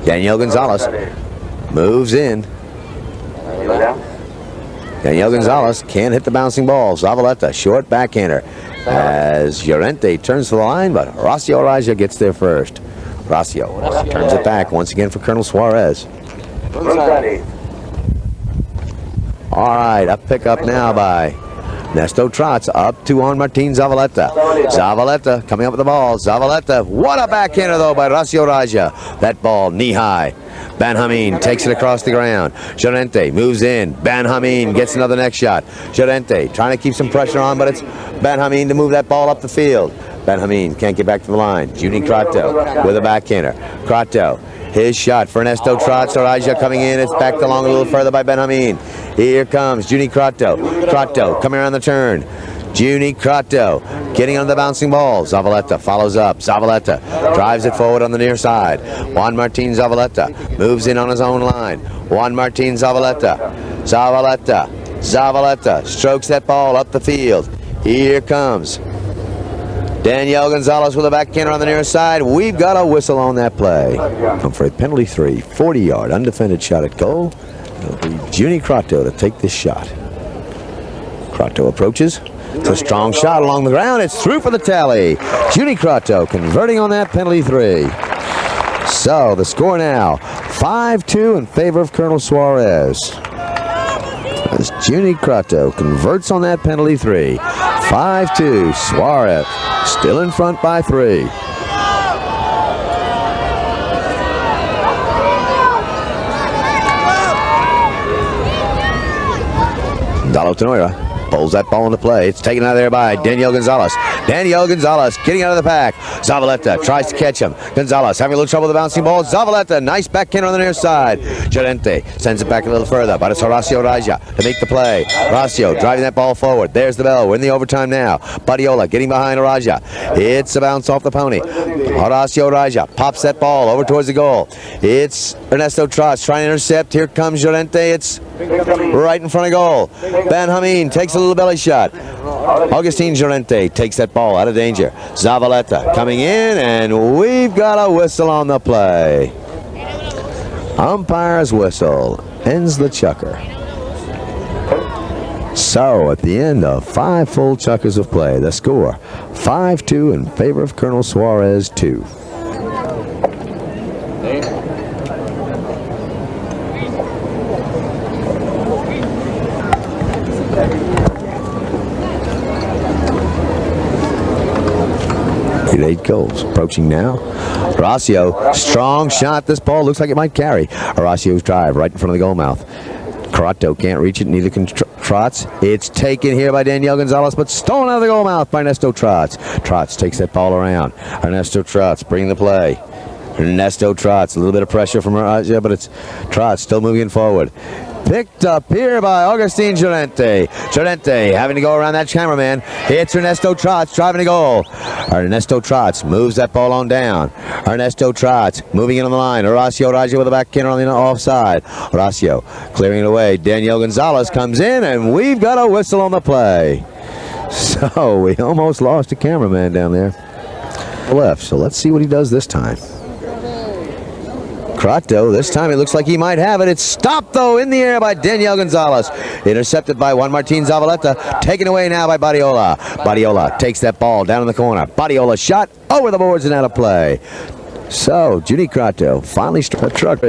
S1: Daniel Gonzalez moves in. Daniel Gonzalez can't hit the bouncing ball. Zavaleta, short backhander. As Llorente turns to the line, but Horacio Raja gets there first. Horacio turns it back once again for Colonel Suarez. All right, a pickup now by Ernesto Trotz up to Juan Martin Zavaleta. Zavaleta coming up with the ball. Zavaleta, what a backhander though by Horacio Raja. That ball knee high. Benjamin takes it across the ground. Llorente moves in. Benjamin gets another next shot. Llorente trying to keep some pressure on, but it's Benjamin to move that ball up the field. Benjamin can't get back to the line. Juni Crato with a backhander. Crato, his shot for Ernesto Trotz. Raja coming in. It's backed along a little further by Benjamin. Here comes Juni Crato. Crato coming around the turn. Juni Crato getting on the bouncing ball. Zavaleta follows up. Zavaleta drives it forward on the near side. Juan Martin Zavaleta moves in on his own line. Juan Martin Zavaleta. Zavaleta strokes that ball up the field. Here comes Daniel Gonzalez with a backhander on the near side. We've got a whistle on that play. For a penalty 3, 40-yard undefended shot at goal. It'll be Junie Crato to take this shot. Crato approaches. It's a strong shot along the ground. It's through for the tally. Junie Crato converting on that penalty 3. So the score now, 5-2 in favor of Colonel Suarez. As Junie Crato converts on that penalty 3. 5-2, Suarez still in front by 3. Dalo Tenoira pulls that ball into play. It's taken out of there by Daniel Gonzalez. Daniel Gonzalez getting out of the pack. Zavaleta tries to catch him. Gonzalez having a little trouble with the bouncing ball. Zavaleta, nice backhand on the near side. Llorente sends it back a little further, but it's Horacio Raja to make the play. Horacio driving that ball forward. There's the bell. We're in the overtime now. Badiola getting behind Raja. It's a bounce off the pony. Horacio Raja pops that ball over towards the goal. It's Ernesto Trots trying to intercept. Here comes Llorente. It's right in front of goal. Ben Hameen takes a little belly shot. Augustin Llorente takes that ball out of danger. Zavaleta coming in, and we've got a whistle on the play. Umpire's whistle ends the chukker. So at the end of 5 full chukkers of play, the score 5-2 in favor of Colonel Suarez 2. Eight goals. Approaching now. Horacio, strong shot. This ball looks like it might carry. Horacio's drive right in front of the goal mouth. Crato can't reach it, neither can Trots. It's taken here by Daniel Gonzalez, but stolen out of the goal mouth by Ernesto Trots. Trots takes that ball around. Ernesto Trots bringing the play. Ernesto Trots, a little bit of pressure from Raja, but it's Trots still moving forward. Picked up here by Augustin Llorente. Llorente having to go around that cameraman. It's Ernesto Trots driving to goal. Ernesto Trots moves that ball on down. Ernesto Trots moving in on the line. Horacio Raja with a backhander on the offside. Horacio clearing it away. Daniel Gonzalez comes in, and we've got a whistle on the play. So we almost lost a cameraman down there. Left, so let's see what he does this time. Crato, this time it looks like he might have it. It's stopped, though, in the air by Daniel Gonzalez. Intercepted by Juan Martin Zavaleta. Taken away now by Badiola. Badiola takes that ball down in the corner. Badiola shot over the boards and out of play. So, Junie Crato finally struck a truck.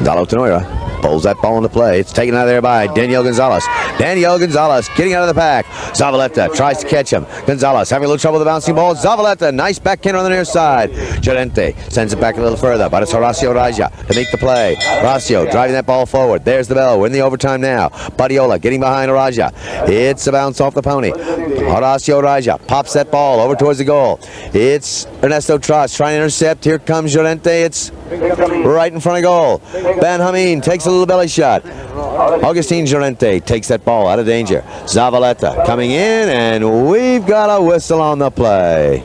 S1: Dalo Tenoira pulls that ball into play. It's taken out of there by Daniel Gonzalez. Daniel Gonzalez getting out of the pack. Zavaleta tries to catch him. Gonzalez having a little trouble with the bouncing ball. Zavaleta, nice backhand on the near side. Llorente sends it back a little further, but it's Horacio Raja to make the play. Horacio driving that ball forward. There's the bell. We're in the overtime now. Badiola getting behind Raja. It's a bounce off the pony. Horacio Raja pops that ball over towards the goal. It's Ernesto Trots trying to intercept. Here comes Llorente. It's right in front of goal. Ben Hameen takes a little belly shot. Augustin Llorente takes that ball out of danger. Zavaleta coming in, and we've got a whistle on the play.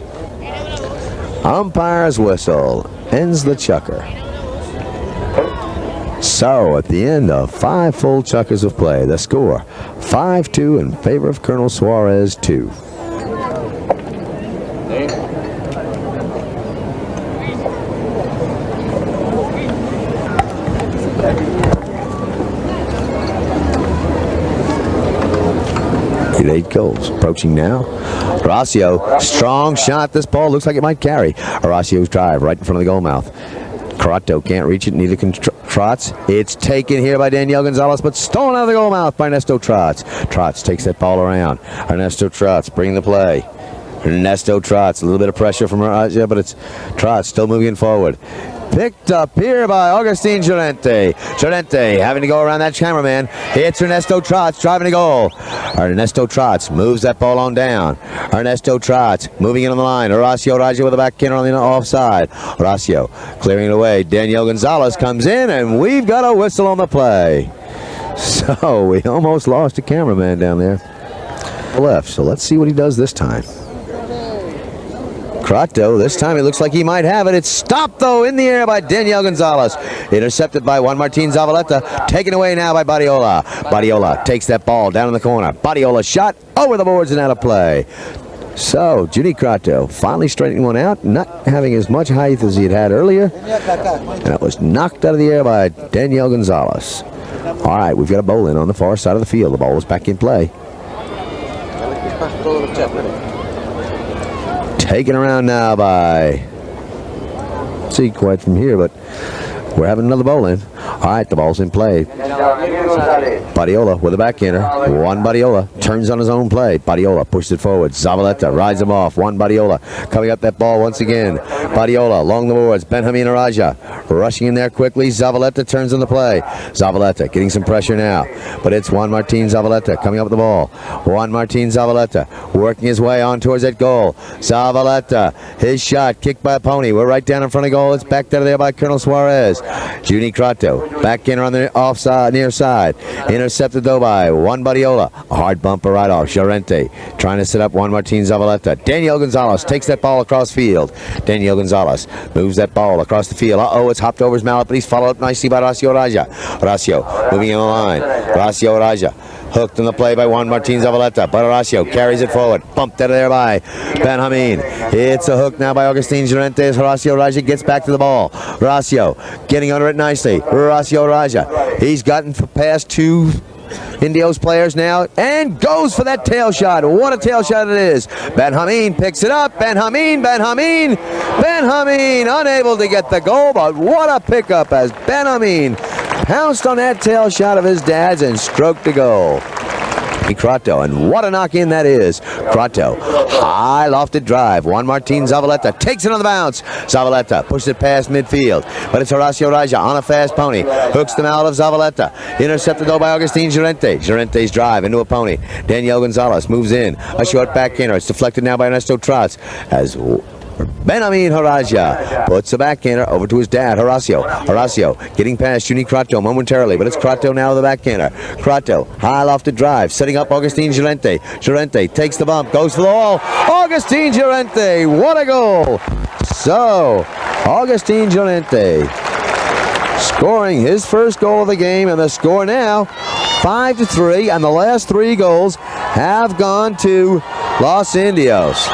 S1: Umpire's whistle ends the chukker. So at the end of 5 full chukkers of play, the score 5-2 in favor of Colonel Suarez 2. Eight goals. Approaching now. Horacio, strong shot. This ball looks like it might carry. Horacio's drive right in front of the goal mouth. Crato can't reach it, neither can Trots. It's taken here by Daniel Gonzalez, but stolen out of the goal mouth by Ernesto Trots. Trots takes that ball around. Ernesto Trots bringing the play. Ernesto Trots, a little bit of pressure from Raja, but it's Trots still moving forward. Picked up here by Augustin Llorente. Llorente having to go around that cameraman. It's Ernesto Trots driving to goal. Ernesto Trots moves that ball on down. Ernesto Trots moving in on the line. Horacio Raja with a backhander on the offside. Horacio clearing it away. Daniel Gonzalez comes in, and we've got a whistle on the play. So we almost lost a cameraman down there. Left, so let's see what he does this time. Crato, this time it looks like he might have it. It's stopped, though, in the air by Daniel Gonzalez. Intercepted by Juan Martin Zavaleta. Taken away now by Badiola. Badiola takes that ball down in the corner. Badiola shot over the boards and out of play. So, Judy Crato finally straightening one out, not having as much height as he had earlier. And it was knocked out of the air by Daniel Gonzalez. All right, we've got a bowl in on the far side of the field. The ball is back in play. Taken around now by, see quite from here, but we're having another bowl in. All right, the ball's in play. Badiola with a backhander. Juan Badiola turns on his own play. Badiola pushes it forward. Zavaleta rides him off. Juan Badiola coming up that ball once again. Badiola along the boards. Benjamin Araja rushing in there quickly. Zavaleta turns on the play. Zavaleta getting some pressure now. But it's Juan Martin Zavaleta coming up with the ball. Juan Martin Zavaleta working his way on towards that goal. Zavaleta, his shot kicked by a pony. We're right down in front of goal. It's backed out of there by Colonel Suarez. Judy Crato back in on the offside, near side. Intercepted though by Juan Badiola. A hard bumper right off. Llorente trying to set up Juan Martin Zavaleta. Daniel Gonzalez takes that ball across field. Daniel Gonzalez moves that ball across the field. Uh-oh, it's hopped over his mallet, but he's followed up nicely by Horacio Raja. Horacio moving in the line. Horacio Raja hooked in the play by Juan Martin Zavaleta. But Horacio carries it forward. Bumped out of there by Benjamin. It's a hook now by Agustin Llorente as Horacio Raja gets back to the ball. Horacio getting under it nicely. Horacio Raja. He's gotten past two Indios players now and goes for that tail shot. What a tail shot it is. Benjamin picks it up. Benjamin unable to get the goal, but what a pickup as Benjamin pounced on that tail shot of his dad's and stroked the goal. Crato, and what a knock-in that is. Crato, high lofted drive. Juan Martin Zavaleta takes it on the bounce. Zavaleta pushes it past midfield, but it's Horacio Raja on a fast pony. Hooks them out of Zavaleta. Intercepted though by Agustin Llorente. Llorente's drive into a pony. Daniel Gonzalez moves in. A short backhander. It's deflected now by Ernesto Trotz as Benjamin Horaja puts a backhander over to his dad, Horacio. Horacio getting past Judy Crato momentarily, but it's Crato now with the backhander. Crato, high lofted drive, setting up Agustin Llorente. Llorente takes the bump, goes for the wall. Agustin Llorente, what a goal! So, Agustin Llorente scoring his first goal of the game, and the score now 5-3, and the last three goals have gone to Los Indios.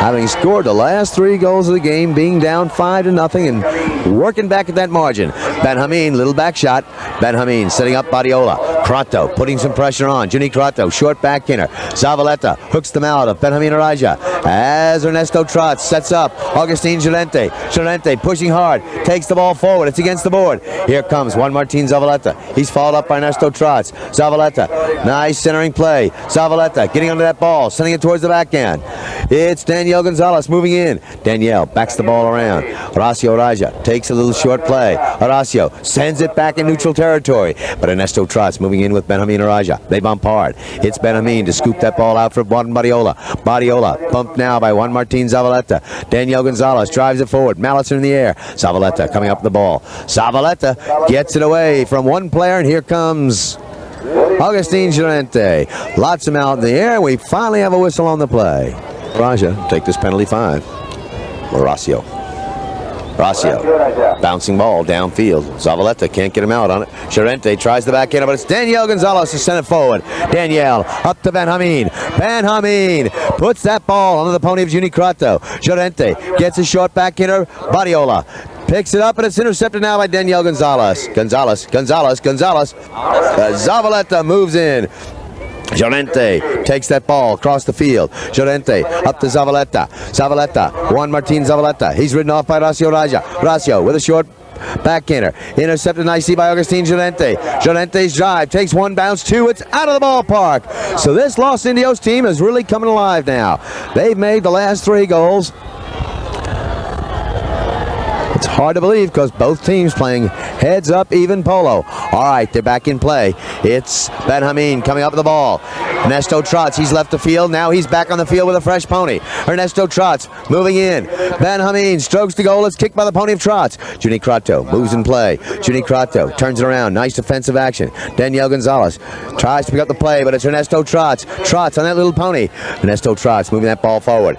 S1: Having scored the last three goals of the game, being down 5-0 and working back at that margin. Benjamin, little back shot. Benjamin setting up Badiola. Crato putting some pressure on. Judy Crato, short backhander. Zavaleta hooks them out of Benjamin Araja as Ernesto Trotz sets up Agustin Llorente. Llorente pushing hard, takes the ball forward. It's against the board. Here comes Juan Martin Zavaleta. He's followed up by Ernesto Trotz. Zavaleta, nice centering play. Zavaleta getting under that ball, sending it towards the backhand. It's Daniel Gonzalez moving in. Daniel backs the ball around. Horacio Raja takes a little short play. Horacio sends it back in neutral territory. But Ernesto Trotz moving in with Benjamin Raja. They bump hard. It's Benjamin to scoop that ball out for Juan Badiola. Badiola bumped now by Juan Martin Zavaleta. Daniel Gonzalez drives it forward. Mallets in the air. Zavaleta coming up the ball. Zavaleta gets it away from one player, and here comes Agustin Llorente. Lots of them out in the air. We finally have a whistle on the play. Raja take this penalty 5. Horacio bouncing ball downfield. Zavaleta can't get him out on it. Llorente tries the backhander, but it's Daniel Gonzalez to send it forward. Daniel up to Benjamin. Benjamin puts that ball under the pony of Judy Crato. Llorente gets a short backhander. Badiola picks it up, and it's intercepted now by Daniel Gonzalez. Zavaleta moves in. Llorente takes that ball across the field. Llorente up to Zavaleta. Juan Martin Zavaleta. He's ridden off by Horacio Raja. Horacio with a short backhander. Intercepted nicely by Agustin Llorente. Llorente's drive takes one bounce, two. It's out of the ballpark. So this Los Indios team is really coming alive now. They've made the last three goals. It's hard to believe because both teams playing heads up even polo. All right, they're back in play. It's Benjamin coming up with the ball. Ernesto Trotz, he's left the field. Now he's back on the field with a fresh pony. Ernesto Trotz moving in. Benjamin strokes the goal. It's kicked by the pony of Trotz. Judy Crato moves in play. Judy Crato turns it around. Nice defensive action. Daniel Gonzalez tries to pick up the play, but it's Ernesto Trotz. Trotz on that little pony. Ernesto Trotz moving that ball forward.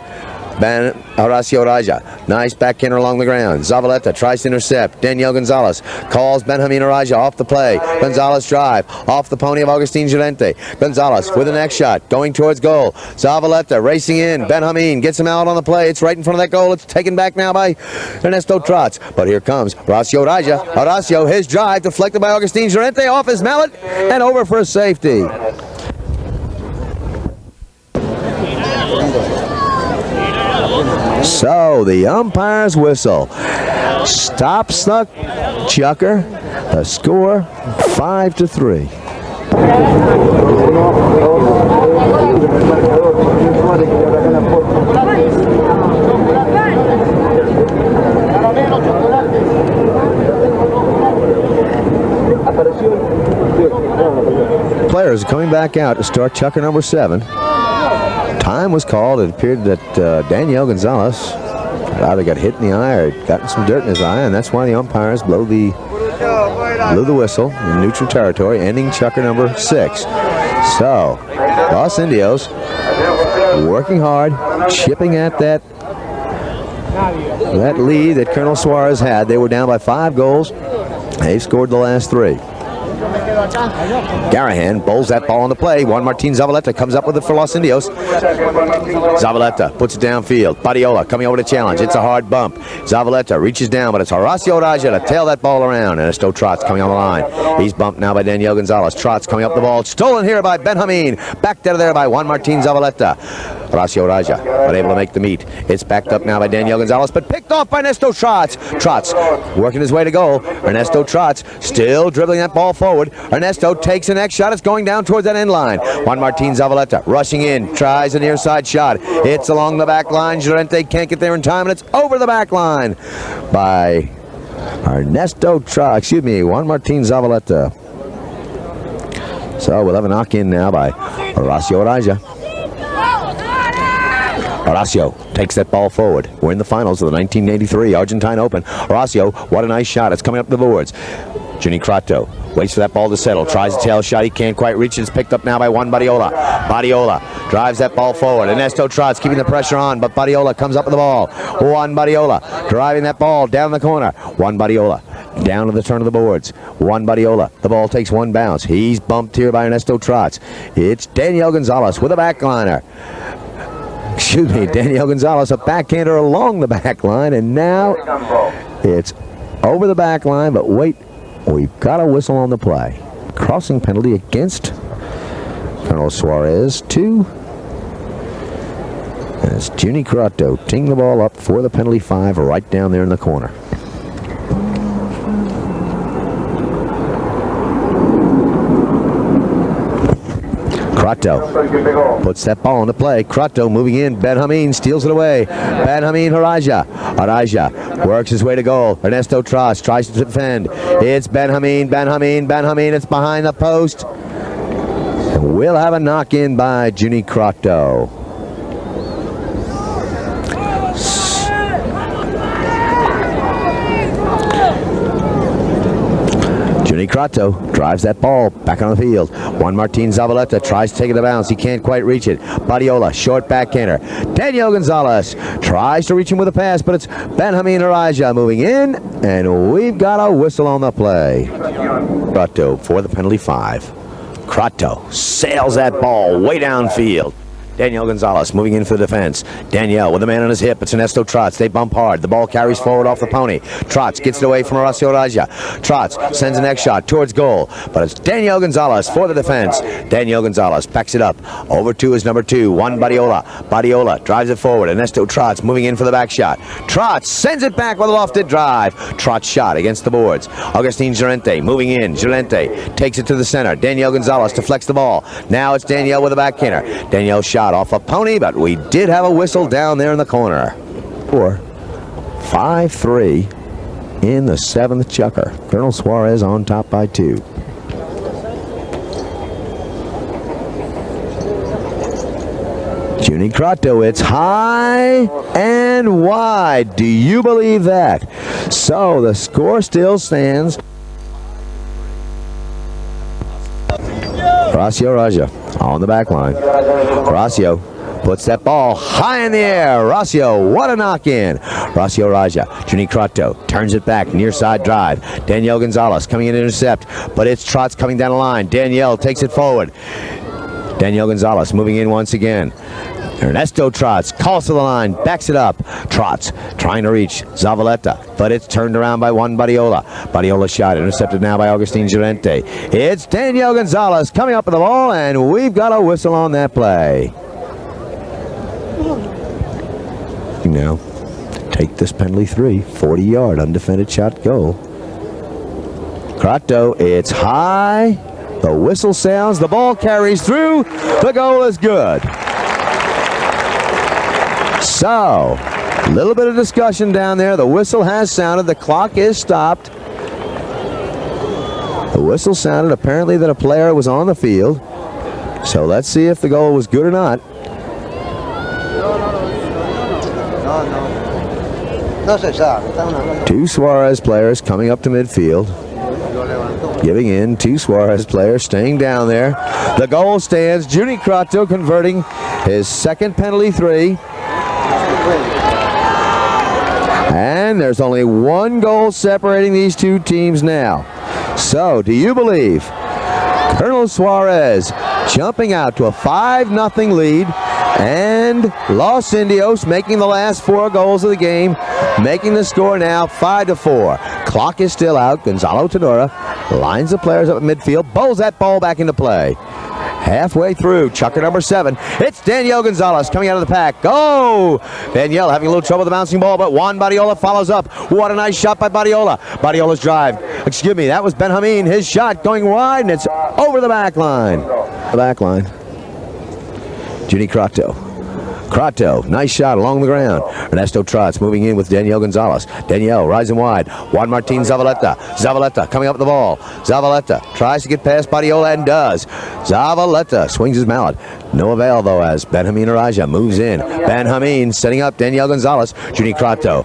S1: Horacio Raja. Nice backhander along the ground. Zavaleta tries to intercept. Daniel Gonzalez calls Benjamin Raja off the play. Gonzalez drive off the pony of Agustin Gerente. Gonzalez with the next shot going towards goal. Zavaleta racing in. Benjamin gets him out on the play. It's right in front of that goal. It's taken back now by Ernesto Trotz. But here comes Horacio Raja. Horacio, his drive deflected by Agustin Gerente off his mallet and over for a safety. So the umpire's whistle stops the chucker. The score 5-3. Players are coming back out to start chucker number 7. Time was called. It appeared that Daniel Gonzalez either got hit in the eye or gotten some dirt in his eye, and that's why the umpires blew the whistle in neutral territory, ending chucker number 6. So, Los Indios working hard, chipping at that lead that Colonel Suarez had. They were down by 5 goals. They scored the last 3. Garahan bowls that ball into play. Juan Martin Zavaleta comes up with it for Los Indios. Zavaleta puts it downfield. Badiola coming over to challenge. It's a hard bump. Zavaleta reaches down, but it's Horacio Raja to tail that ball around. And Ernesto Trotz coming on the line. He's bumped now by Daniel Gonzalez. Trotz coming up the ball. Stolen here by Benjamin. Backed out of there by Juan Martin Zavaleta. Horacio Raja unable to make the meet. It's backed up now by Daniel Gonzalez, but picked off by Ernesto Trotz. Trotz working his way to goal. Ernesto Trotz still dribbling that ball forward. Ernesto takes the next shot. It's going down towards that end line. Juan Martin Zavaleta rushing in, tries a near side shot. It's along the back line. Gerente can't get there in time, and it's over the back line by Ernesto Trotz. Juan Martin Zavaleta. So we'll have a knock in now by Horacio Raja. Horacio takes that ball forward. We're in the finals of the 1983 Argentine Open. Horacio, what a nice shot. It's coming up the boards. Juni Crato waits for that ball to settle. Tries a tail shot. He can't quite reach it. It's picked up now by Juan Badiola. Badiola drives that ball forward. Ernesto Trotz keeping the pressure on, but Badiola comes up with the ball. Juan Badiola driving that ball down the corner. Juan Badiola down to the turn of the boards. Juan Badiola. The ball takes one bounce. He's bumped here by Ernesto Trotz. It's Daniel Gonzalez with a backliner. Daniel Gonzalez, a backhander along the back line, and now it's over the back line, but wait, we've got a whistle on the play. Crossing penalty against Colonel Suarez, 2. As Juni Crato teeing the ball up for the penalty 5 right down there in the corner. Crato puts that ball into play. Crato moving in. Benjamin steals it away. Benjamin Haraja. Haraja works his way to goal. Ernesto Trotz tries to defend. It's Benjamin. It's behind the post. And we'll have a knock in by Juni Crato. Juni Crato drives that ball back on the field. Juan Martin Zavaleta tries to take it to bounce. He can't quite reach it. Badiola, short backhander. Daniel Gonzalez tries to reach him with a pass, but it's Benjamin Araja moving in, and we've got a whistle on the play. Crato for the penalty 5. Crato sails that ball way downfield. Daniel Gonzalez moving in for the defense. Daniel with a man on his hip. It's Ernesto Trotz. They bump hard. The ball carries forward off the pony. Trotz gets it away from Horacio Raja. Trotz sends the next shot towards goal. But it's Daniel Gonzalez for the defense. Daniel Gonzalez backs it up. Over to his number 2, Juan Badiola. Badiola drives it forward. Ernesto Trotz moving in for the back shot. Trotz sends it back with a lofted drive. Trotz shot against the boards. Agustin Gerente moving in. Gerente takes it to the center. Daniel Gonzalez deflects the ball. Now it's Daniel with a backhander. Daniel shot off a pony, but we did have a whistle down there in the corner. 5-3 in the 7th chukker. Colonel Suarez on top by 2. Juni Crato, it's high and wide. Do you believe that? So the score still stands. Horacio Raja on the back line. Horacio puts that ball high in the air. Rocio, what a knock-in. Rocio Raja, Juni Crato turns it back, near side drive. Danielle Gonzalez coming in to intercept, but it's Trotz coming down the line. Danielle takes it forward. Danielle Gonzalez moving in once again. Ernesto Trotz calls to the line, backs it up. Trotz trying to reach Zavaleta, but it's turned around by Juan Badiola. Badiola shot, intercepted now by Agustin Llorente. It's Danielle Gonzalez coming up with the ball, and we've got a whistle on that play. Now, take this penalty 3, 40-yard undefended shot goal. Crato, it's high. The whistle sounds, the ball carries through. The goal is good. So, a little bit of discussion down there. The whistle has sounded. The clock is stopped. The whistle sounded apparently that a player was on the field. So let's see if the goal was good or not. Two Suarez players coming up to midfield. Giving in, two Suarez players staying down there. The goal stands. Juni Crato converting his second penalty 3. And there's only one goal separating these two teams now. So, do you believe Colonel Suarez jumping out to a 5-0 lead, and Los Indios making the last 4 goals of the game, making the score now 5-4. Clock is still out. Gonzalo Tenora lines the players up at midfield, bowls that ball back into play. Halfway through, chucker number 7. It's Danielle Gonzalez coming out of the pack. Go! Danielle having a little trouble with the bouncing ball, but Juan Badiola follows up. What a nice shot by Badiola. Badiola's drive. Excuse me, that was Ben Hameen. His shot going wide, and it's over the back line. The back line. Juni Crato. Crato, nice shot along the ground. Ernesto Trotz moving in with Danielle Gonzalez. Danielle rising wide. Juan Martin Zavaleta. Zavaleta coming up with the ball. Zavaleta tries to get past Badiola and does. Zavaleta swings his mallet. No avail though as Ben Hameen Araja moves in. Ben Hameen setting up Danielle Gonzalez. Juni Crato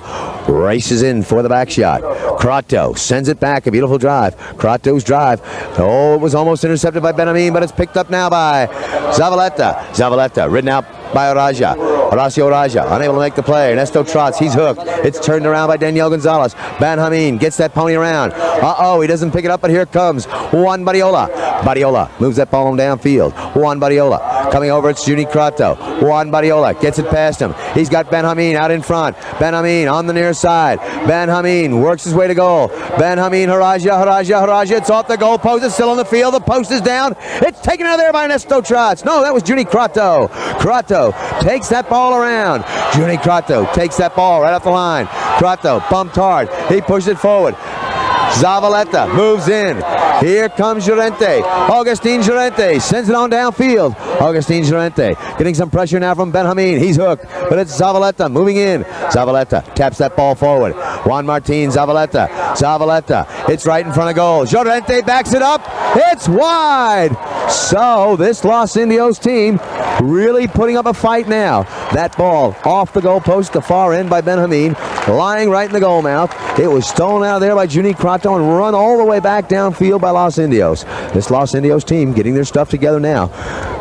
S1: races in for the back shot. Crato sends it back. A beautiful drive. Crato's drive. Oh, it was almost intercepted by Ben Hameen, but it's picked up now by Zavaleta. Zavaleta ridden out by Araja. Horacio Raja unable to make the play. Ernesto Trotz, he's hooked. It's turned around by Danielle Gonzalez. Ben Hameen gets that pony around. He doesn't pick it up, but here comes Juan Badiola. Badiola moves that ball on downfield. Juan Badiola coming over. It's Juni Crato. Juan Badiola gets it past him. He's got Ben Hameen out in front. Ben Hameen on the near side. Ben Hameen works his way to goal. Ben Hameen, Haraja. It's off the goal post. It's still on the field. The post is down. It's taken out of there by Ernesto Trotz. No, that was Juni Crato. Crato takes that ball around. Juni Crato takes that ball right off the line. Crato bumped hard. He pushed it forward. Zavaleta moves in. Here comes Llorente. Agustin Llorente sends it on downfield. Agustin Llorente getting some pressure now from Ben Hameen. He's hooked, but it's Zavaleta moving in. Zavaleta taps that ball forward. Juan Martin Zavaleta. Zavaleta, it's right in front of goal. Llorente backs it up. It's wide. So this Los Indios team really putting up a fight now. That ball off the goal post, the far end by Ben Hameen, lying right in the goal mouth. It was stolen out of there by Juni Crato and run all the way back downfield by Los Indios. This Los Indios team getting their stuff together now.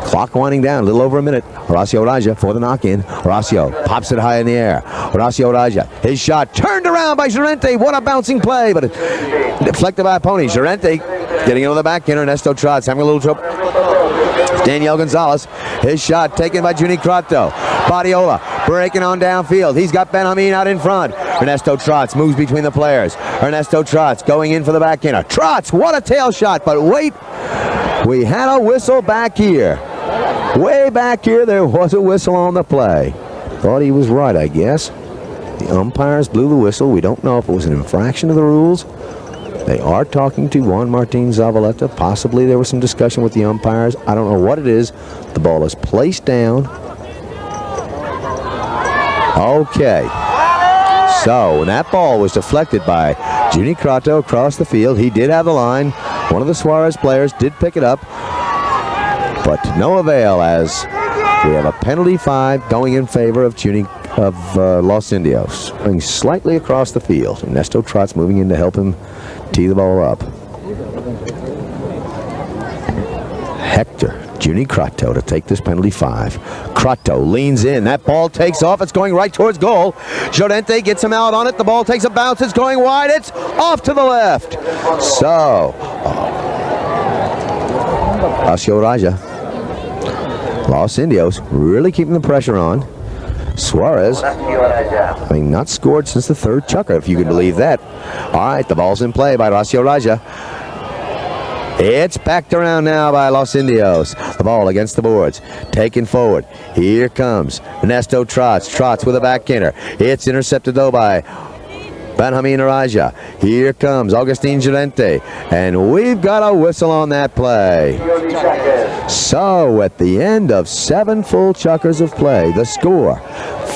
S1: Clock winding down, a little over a minute. Horacio Raja for the knock-in. Horacio pops it high in the air. Horacio Raja, his shot turned around by Llorente. What a bouncing play, but deflected by a pony. Llorente getting into the back end. Ernesto Trotz having a little trouble. Danielle Gonzalez, his shot taken by Juni Crato. Badiola breaking on downfield. He's got Ben Hameen out in front. Ernesto Trotz moves between the players. Ernesto Trotz going in for the back hander. Trotz, what a tail shot, but wait, we had a whistle back here. Way back here, there was a whistle on the play. Thought he was right, I guess. The umpires blew the whistle. We don't know if it was an infraction of the rules. They are talking to Juan Martin Zavaleta. Possibly there was some discussion with the umpires. I don't know what it is. The ball is placed down. Okay. So when that ball was deflected by Juni Crato across the field, he did have the line. One of the Suarez players did pick it up, but to no avail as we have a penalty 5 going in favor of Los Indios. Going slightly across the field. Ernesto Trotz moving in to help him tee the ball up. Hector Junie Crato to take this penalty 5. Crato leans in. That ball takes off. It's going right towards goal. Llorente gets him out on it. The ball takes a bounce. It's going wide. It's off to the left. So, Horacio Raja, Los Indios really keeping the pressure on. Suarez, not scored since the 3rd chukker, if you can believe that. All right, the ball's in play by Horacio Raja. It's backed around now by Los Indios. The ball against the boards. Taken forward. Here comes Ernesto Trots. Trots with a backhander. It's intercepted though by Benjamin Araja. Here comes Agustin Llorente. And we've got a whistle on that play. So at the end of 7 full chukkers of play, the score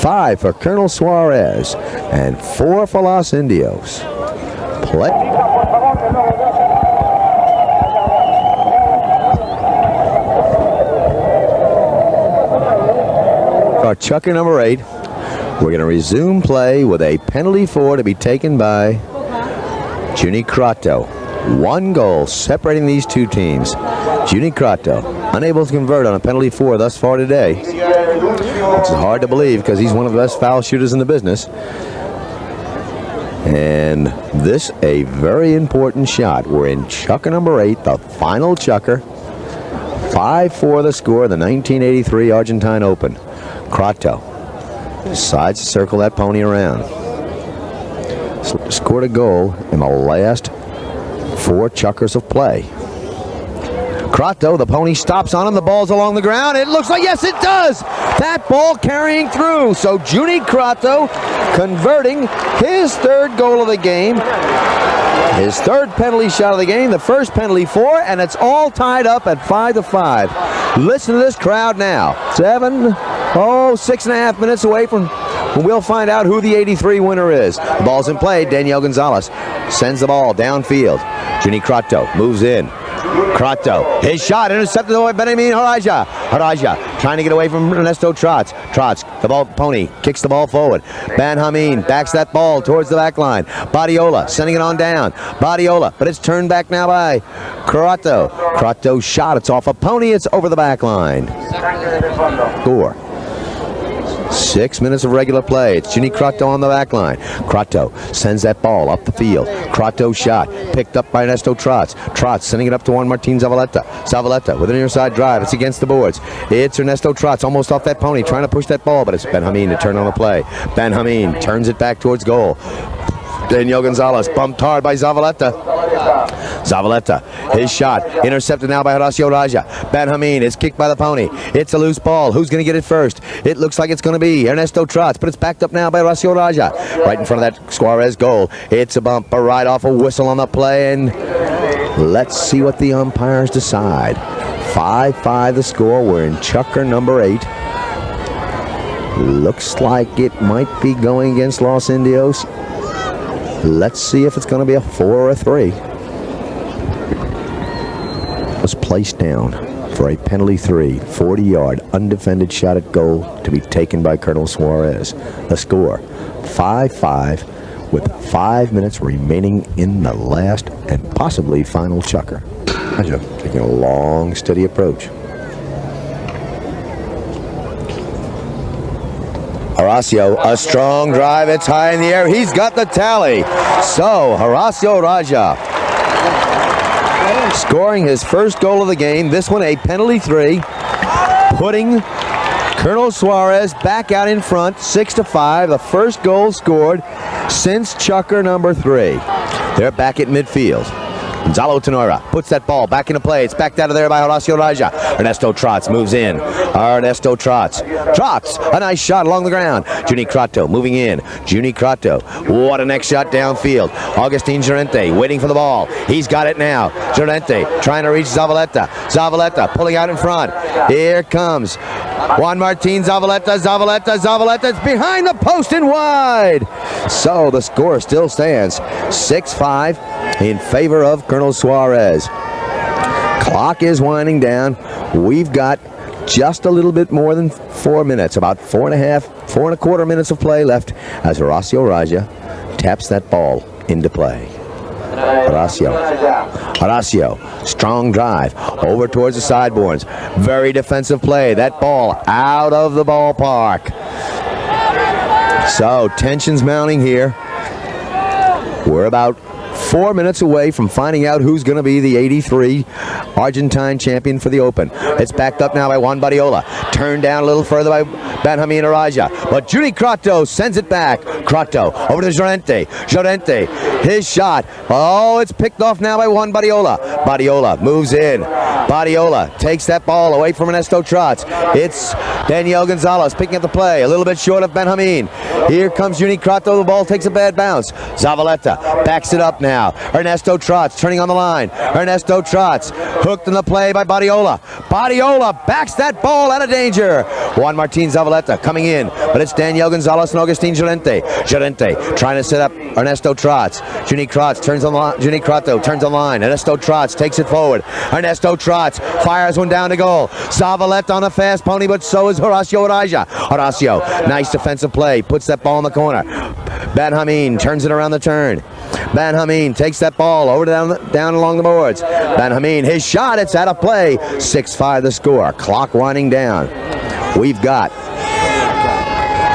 S1: 5 for Colonel Suarez and 4 for Los Indios. Play. Our chukker number 8. We're going to resume play with a penalty 4 to be taken by Junie Crato. 1 goal separating these 2 teams. Junie Crato unable to convert on a penalty 4 thus far today. It's hard to believe because he's one of the best foul shooters in the business. And this a very important shot. We're in chukker number 8, the final chukker. 5-4 the score, the 1983 Argentine Open. Crato decides to circle that pony around. Scored a goal in the last 4 chukkers of play. Crato, the pony stops on him. The ball's along the ground. It looks like, yes, it does. That ball carrying through. So Junie Crato converting his 3rd goal of the game. His 3rd penalty shot of the game, the first penalty 4, and it's all tied up at 5-5. Listen to this crowd now. 6.5 minutes away from when we'll find out who the 83 winner is. The ball's in play. Daniel Gonzalez sends the ball downfield. Junie Crato moves in. Crato, his shot intercepted by Benjamin Araja. Araja trying to get away from Ernesto Trots. Trots, the ball pony, kicks the ball forward. Benjamin backs that ball towards the back line. Badiola sending it on down. Badiola, but it's turned back now by Crato. Crato's shot, it's off a pony, it's over the back line. Score. 6 minutes of regular play. It's Junie Crato on the back line. Crato sends that ball up the field. Crato's shot picked up by Ernesto Trots. Trots sending it up to Juan Martin Zavaleta. Zavaleta with an inside drive. It's against the boards. It's Ernesto Trots almost off that pony trying to push that ball, but it's Benjamin to turn on the play. Benjamin turns it back towards goal. Daniel Gonzalez bumped hard by Zavaleta. Zavaleta, his shot intercepted now by Horacio Raja. Benjamin is kicked by the pony. It's a loose ball. Who's going to get it first? It looks like it's going to be Ernesto Trots, but it's backed up now by Horacio Raja. Right in front of that Suarez goal. It's a bump, a right off a whistle on the play, and let's see what the umpires decide. 5-5 the score. We're in chukker number 8. Looks like it might be going against Los Indios. Let's see if it's going to be a 4 or a 3. Was placed down for a penalty 3, 40-yard undefended shot at goal to be taken by Colonel Suarez. The score 5-5 with 5 minutes remaining in the last and possibly final chukker. Taking a long, steady approach. Horacio, a strong drive. It's high in the air. He's got the tally. So Horacio Raja scoring his first goal of the game. This one a penalty 3, putting Colonel Suarez back out in front, 6-5. The first goal scored since chukker number 3. They're back at midfield. Gonzalo Tenora puts that ball back into play. It's backed out of there by Horacio Raja. Ernesto Trots moves in. Ernesto Trots. Trots, a nice shot along the ground. Junie Crato moving in. Junie Crato. What a next shot downfield. Agustin Llorente waiting for the ball. He's got it now. Llorente trying to reach Zavaleta. Zavaleta pulling out in front. Here comes Juan Martin Zavaleta. Zavaleta. It's behind the post and wide. So the score still stands 6-5 in favor of Colonel Suarez. Clock is winding down. We've got just a little bit more than 4 minutes, about 4.25 minutes of play left as Horacio Raja taps that ball into play. Horacio Strong drive over towards the sideboards. Very defensive play. That ball out of the ballpark. So tensions mounting here. We're about 4 minutes away from finding out who's going to be the '83 Argentine champion for the Open. It's backed up now by Juan Badiola. Turned down a little further by Benjamin Araja. But Judy Crato sends it back. Crato over to Llorente. Llorente, his shot. Oh, it's picked off now by Juan Badiola. Badiola moves in. Badiola takes that ball away from Ernesto Trotz. It's Daniel Gonzalez picking up the play. A little bit short of Benjamin. Here comes Judy Crato. The ball takes a bad bounce. Zavaleta backs it up now. Ernesto Trotz turning on the line. Ernesto Trotz hooked in the play by Badiola. Badiola backs that ball out of danger. Juan Martin Zavaleta coming in, but it's Daniel Gonzalez and Agustin Llorente. Llorente trying to set up Ernesto Trotz. Judy Crato turns on the line. Ernesto Trotz takes it forward. Ernesto Trotz fires one down to goal. Zavaleta on a fast pony, but so is Horacio Araja. Horacio, nice defensive play, puts that ball in the corner. Benjamin turns it around the turn. Benjamin takes that ball over down along the boards. Benjamin, his shot, it's out of play. 6-5 the score. Clock winding down. We've got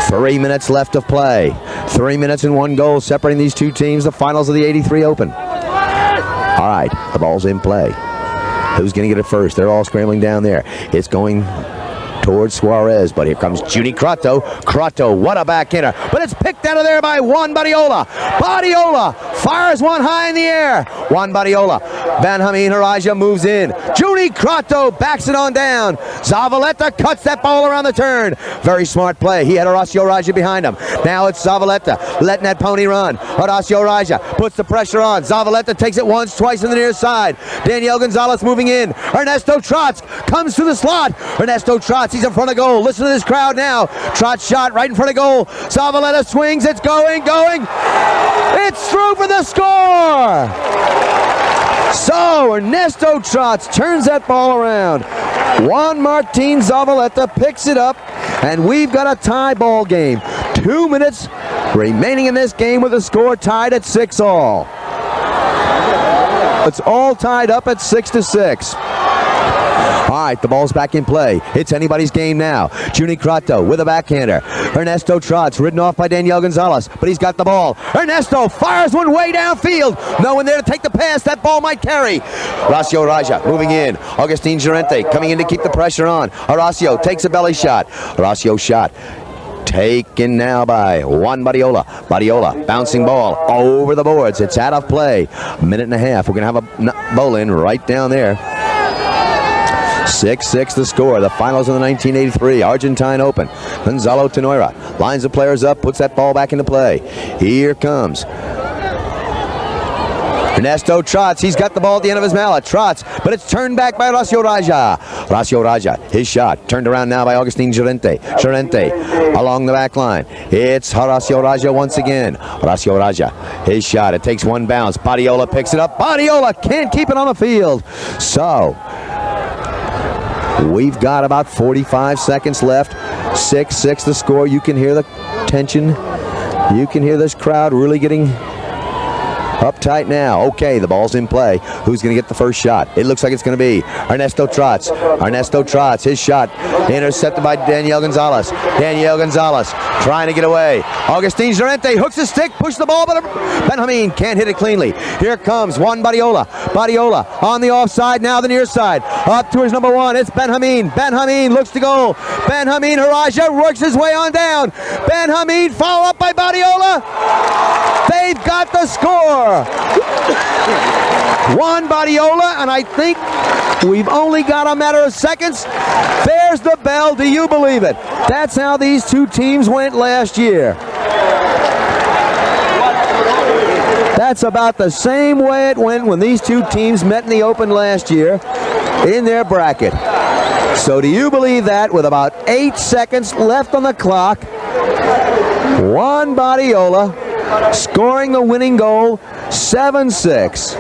S1: 3 minutes left of play. 3 minutes and 1 goal separating these two teams, the finals of the '83 Open. All right, the ball's in play. Who's going to get it first? They're all scrambling down there. It's going towards Suarez, but here comes Judy Crato. Crato, what a backhander, but it's picked out of there by Juan Badiola. Badiola fires one high in the air. Juan Badiola. Benjamin Araja moves in. Judy Crato backs it on down. Zavaleta cuts that ball around the turn. Very smart play. He had Horacio Araja behind him. Now it's Zavaleta letting that pony run. Horacio Araja puts the pressure on. Zavaleta takes it once, twice on the near side. Daniel Gonzalez moving in. Ernesto Trotz comes to the slot. Ernesto Trotz, he's in front of goal. Listen to this crowd now. Trotz shot right in front of goal. Zavaleta swings. It's going. It's through for the score. So Ernesto Trotz turns that ball around. Juan Martin Zavaleta picks it up, and we've got a tie ball game. 2 minutes remaining in this game with the score tied at 6-all. It's all tied up at 6-6. All right, the ball's back in play. It's anybody's game now. Judy Crato with a backhander. Ernesto Trotz ridden off by Daniel Gonzalez, but he's got the ball. Ernesto fires one way downfield. No one there to take the pass. That ball might carry. Horacio Araja moving in. Agustin Llorente coming in to keep the pressure on. Horacio takes a belly shot. Horacio shot taken now by Juan Badiola. Badiola, bouncing ball over the boards. It's out of play. A minute and a half. We're going to have a bowl-in right down there. 6-6 the score. The finals of the 1983 Argentine Open. Gonzalo Tenoira lines the players up, puts that ball back into play. Here comes Ernesto Trotz. He's got the ball at the end of his mallet. Trotz, but it's turned back by Horacio Araja. Horacio Araja, his shot, turned around now by Agustin Llorente. Llorente along the back line. It's Horacio Araja once again. Horacio Araja, his shot. It takes one bounce. Badiola picks it up. Badiola can't keep it on the field. So we've got about 45 seconds left. 6-6 the score. You can hear the tension. You can hear this crowd really getting uptight now. Okay, the ball's in play. Who's going to get the first shot? It looks like it's going to be Ernesto Trotz. Ernesto Trotz, his shot intercepted by Daniel Gonzalez. Daniel Gonzalez trying to get away. Agustin Llorente hooks the stick, pushes the ball, but Benjamin can't hit it cleanly. Here comes Juan Badiola. Badiola on the offside, now the near side. Up to his number one, it's Benjamin. Benjamin looks to goal. Benjamin Araja works his way on down. Benjamin followed up by Badiola. They've got the score. Juan Badiola, and I think we've only got a matter of seconds. There's the bell. Do you believe it? That's how these two teams went last year. That's about the same way it went when these two teams met in the Open last year in their bracket. So do you believe that with about 8 seconds left on the clock, Juan Badiola scoring the winning goal, 7-6.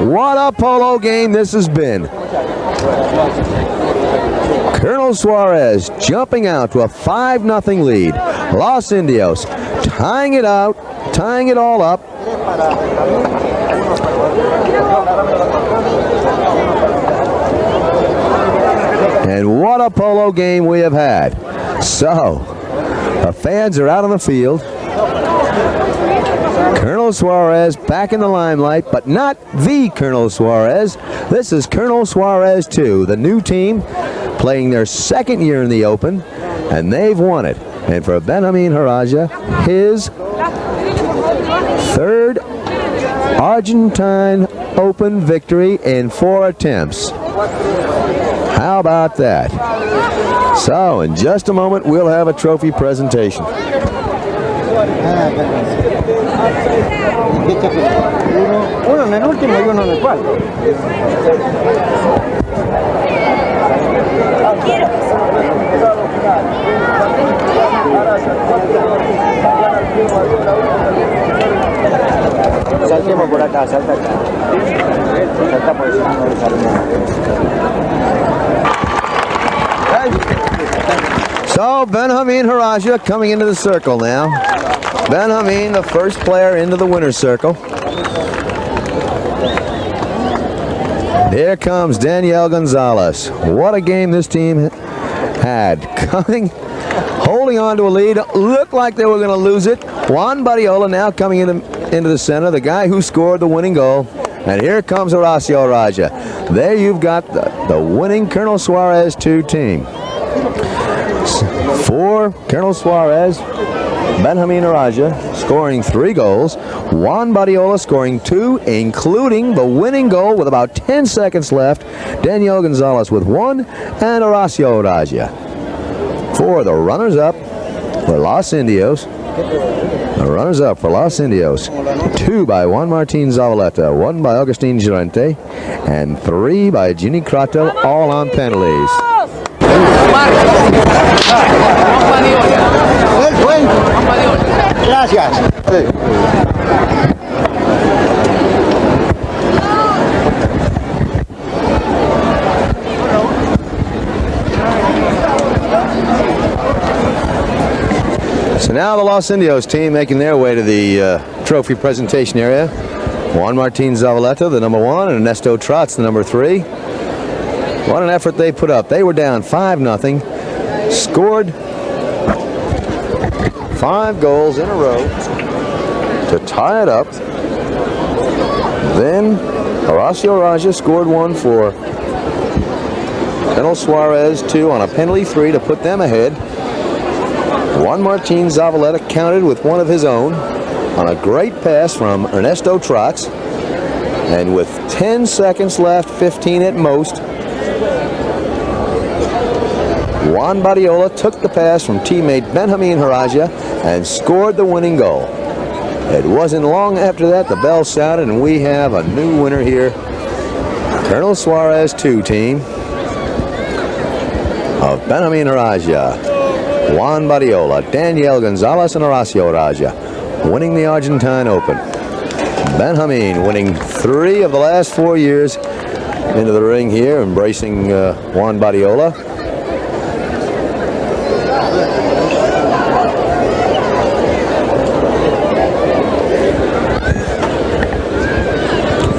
S1: What a polo game this has been. Colonel Suarez jumping out to a 5-0 lead. Los Indios tying it all up. And what a polo game we have had. So, the fans are out on the field. Colonel Suarez back in the limelight, but not the Colonel Suarez. This is Colonel Suarez 2, the new team, playing their second year in the Open, and they've won it. And for Benjamin Haraja, his third Argentine Open victory in 4 attempts. How about that? So, in just a moment, we'll have a trophy presentation.
S3: Uno en el último y uno en el cuarto. Saltemos por acá, salta acá. Salta por eso, no
S1: So, Benjamin Haraja coming into the circle now. Benjamin, the first player into the winner's circle. Here comes Daniel Gonzalez. What a game this team had. Holding on to a lead. Looked like they were going to lose it. Juan Barriola now coming into the center, the guy who scored the winning goal. And here comes Horacio Raja. There you've got the winning Colonel Suarez 2 team. For Colonel Suarez, Benjamin Haraja scoring 3 goals. Juan Barriola scoring 2, including the winning goal with about 10 seconds left. Daniel Gonzalez with 1, and Horacio Raja. For the runners-up for Los Indios. The runners-up for Los Indios. 2 by Juan Martín Zavaleta, 1 by Agustín Llorente, and 3 by Juni Kratel, all on penalties.
S3: Gracias.
S1: So now the Los Indios team making their way to the trophy presentation area. Juan Martín Zavaleta, the number 1, and Ernesto Trotz, the number 3. What an effort they put up. They were down 5-0. Scored 5 goals in a row to tie it up. Then Horacio Raja scored 1 for Colonel Suarez 2 on a penalty 3 to put them ahead. Juan Martín Zavaleta countered with 1 of his own on a great pass from Ernesto Trotz. And with 10 seconds left, 15 at most, Juan Barriola took the pass from teammate Benjamin Haraja and scored the winning goal. It wasn't long after that the bell sounded, and we have a new winner here. Colonel Suarez 2 team of Benjamin Haraja, Juan Barriola, Daniel Gonzalez, and Horacio Raja winning the Argentine Open. Benjamin winning 3 of the last 4 years into the ring here, embracing Juan Barriola.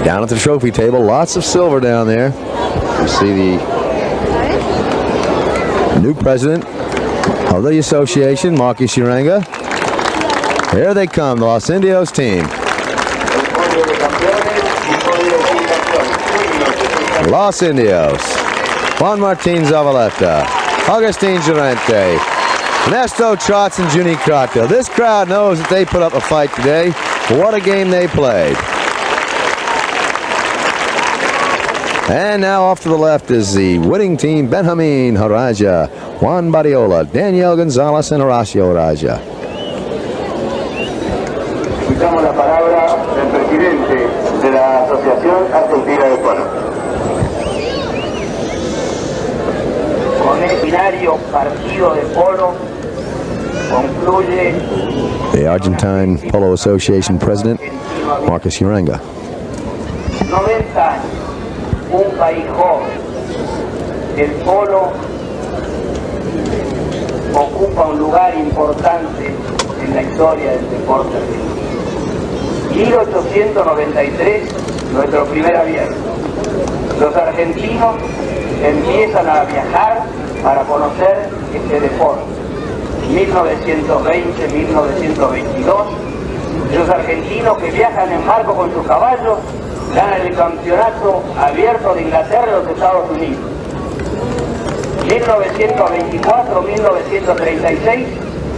S1: Down at the trophy table, lots of silver down there. You see the new president of the association, Marcus Uranga. Here they come, the Los Indios team. Los Indios, Juan Martín Zavaleta, Agustín Llorente, Ernesto Trotz, and Juni Kratel. This crowd knows that they put up a fight today. What a game they played. And now off to the left is the winning team, Benjamin Haraja, Juan Barriola, Daniel Gonzalez, and Horacio Raja.
S4: Damos la palabra del presidente de la Asociación Argentina de Polo. Con el binario partido de polo concluye
S1: The Argentine Polo Association president, Marcus Uranga.
S4: 90 años, un país joven. El polo ocupa un lugar importante en la historia del deporte argentino. 1893, nuestro primer abierto. Los argentinos empiezan a viajar para conocer este deporte. 1920, 1922, los argentinos que viajan en barco con sus caballos ganan el campeonato abierto de Inglaterra y los Estados Unidos. 1924, 1936,